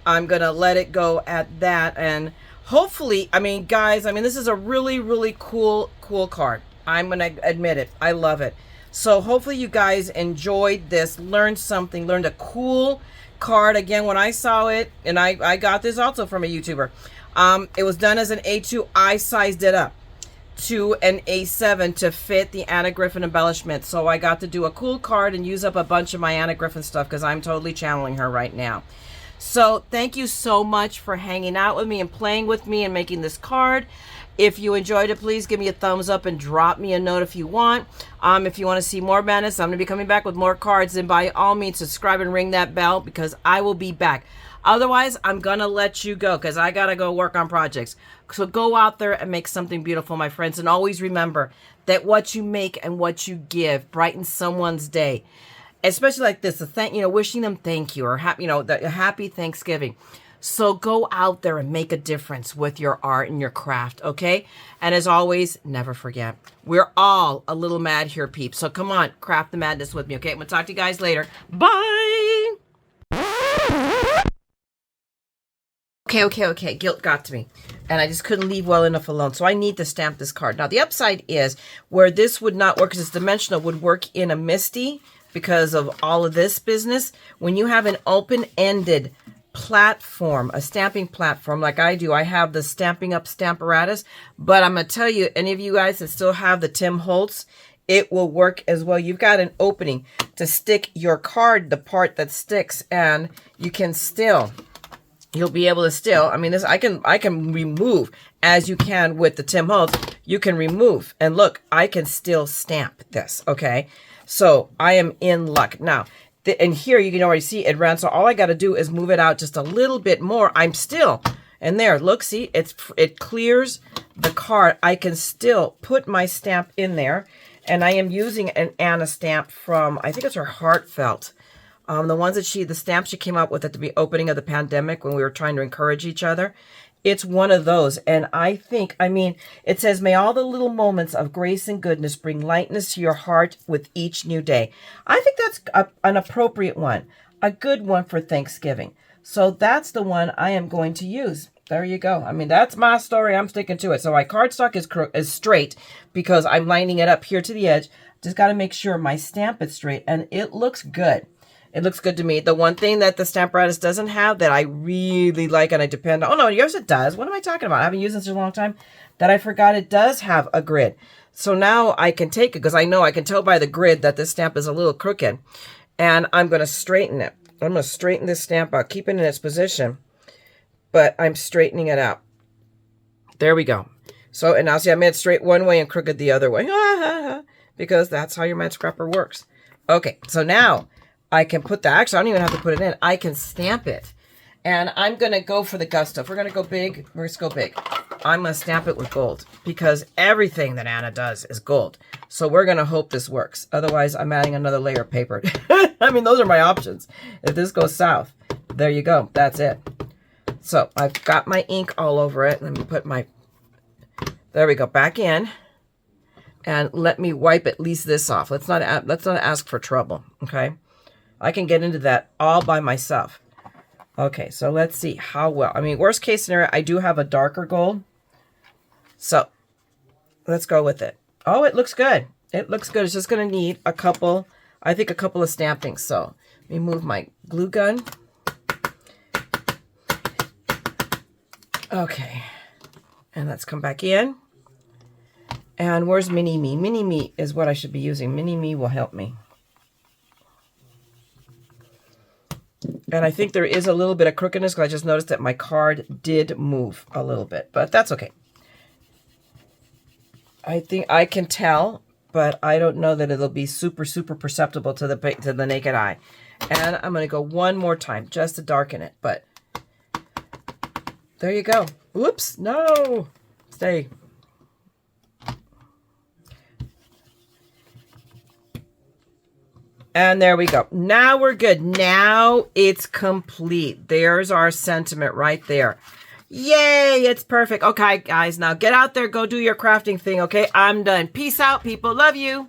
I'm going to let it go at that. And hopefully, guys, this is a really, really cool card. I'm going to admit it. I love it. So hopefully you guys enjoyed this, learned something, learned a cool card. Again, when I saw it, and I got this also from a YouTuber, it was done as an A2. I sized it up to an A7 to fit the Anna Griffin embellishment. So I got to do a cool card and use up a bunch of my Anna Griffin stuff because I'm totally channeling her right now. So thank you so much for hanging out with me and playing with me and making this card. If you enjoyed it, please give me a thumbs up and drop me a note if you want. If you want to see more madness, I'm going to be coming back with more cards. And by all means, subscribe and ring that bell because I will be back. Otherwise, I'm going to let you go because I got to go work on projects. So go out there and make something beautiful, my friends. And always remember that what you make and what you give brightens someone's day. Especially like this, wishing them thank you or happy Thanksgiving. So go out there and make a difference with your art and your craft, okay? And as always, never forget, we're all a little mad here, peeps. So come on, craft the madness with me, okay? I'm going to talk to you guys later. Bye! Okay. Guilt got to me. And I just couldn't leave well enough alone. So I need to stamp this card. Now, the upside is where this would not work because it's dimensional, would work in a Misty because of all of this business. When you have an open-ended platform, a stamping platform like I do, I have the Stampin' Up! Stamparatus, but I'm going to tell you, any of you guys that still have the Tim Holtz, it will work as well. You've got an opening to stick your card, the part that sticks, and you'll be able to still, this I can remove, as you can with the Tim Holtz, you can remove, and look, I can still stamp this, okay? So I am in luck. Now, and here you can already see it ran. So all I got to do is move it out just a little bit more. I'm still, and there, look, see, it clears the card. I can still put my stamp in there. And I am using an Anna stamp from, I think it's her Heartfelt. The ones that the stamps she came up with at the opening of the pandemic when we were trying to encourage each other. It's one of those. And I mean, it says, may all the little moments of grace and goodness bring lightness to your heart with each new day. I think that's an appropriate one, a good one for Thanksgiving. So that's the one I am going to use. There you go. I mean, that's my story. I'm sticking to it. So my cardstock is straight because I'm lining it up here to the edge. Just got to make sure my stamp is straight, and it looks good. It looks good to me. The one thing that the Stamparatus doesn't have that I really like and I depend on... Oh, no, yes, it does. What am I talking about? I haven't used this in a long time. That I forgot it does have a grid. So now I can take it because I know I can tell by the grid that this stamp is a little crooked. And I'm going to straighten it. I'm going to straighten this stamp out, keep it in its position. But I'm straightening it out. There we go. So, and now see, I made it straight one way and crooked the other way. Because that's how your MaddScrapper works. Okay, so now... I can put that, actually I don't even have to put it in. I can stamp it. And I'm going to go for the gusto. If we're going to go big, let's go big. I'm going to stamp it with gold because everything that Anna does is gold. So we're going to hope this works. Otherwise, I'm adding another layer of paper. I mean, those are my options. If this goes south, there you go. That's it. So I've got my ink all over it. Let me put my, there we go, back in. And let me wipe at least this off. Let's not ask for trouble, okay? I can get into that all by myself. Okay, so let's see how well. I mean, worst case scenario, I do have a darker gold. So let's go with it. Oh, it looks good. It looks good. It's just going to need a couple, I think a couple of stampings. So let me move my glue gun. Okay. And let's come back in. And where's Mini Me? Mini Me is what I should be using. Mini Me will help me. And I think there is a little bit of crookedness because I just noticed that my card did move a little bit, but that's okay. I think I can tell, but I don't know that it'll be super, super perceptible to the naked eye. And I'm going to go one more time just to darken it, but there you go. Whoops, no, stay. And there we go. Now we're good. Now it's complete. There's our sentiment right there. Yay, it's perfect. Okay, guys, now get out there, go do your crafting thing, okay? I'm done. Peace out, people. Love you.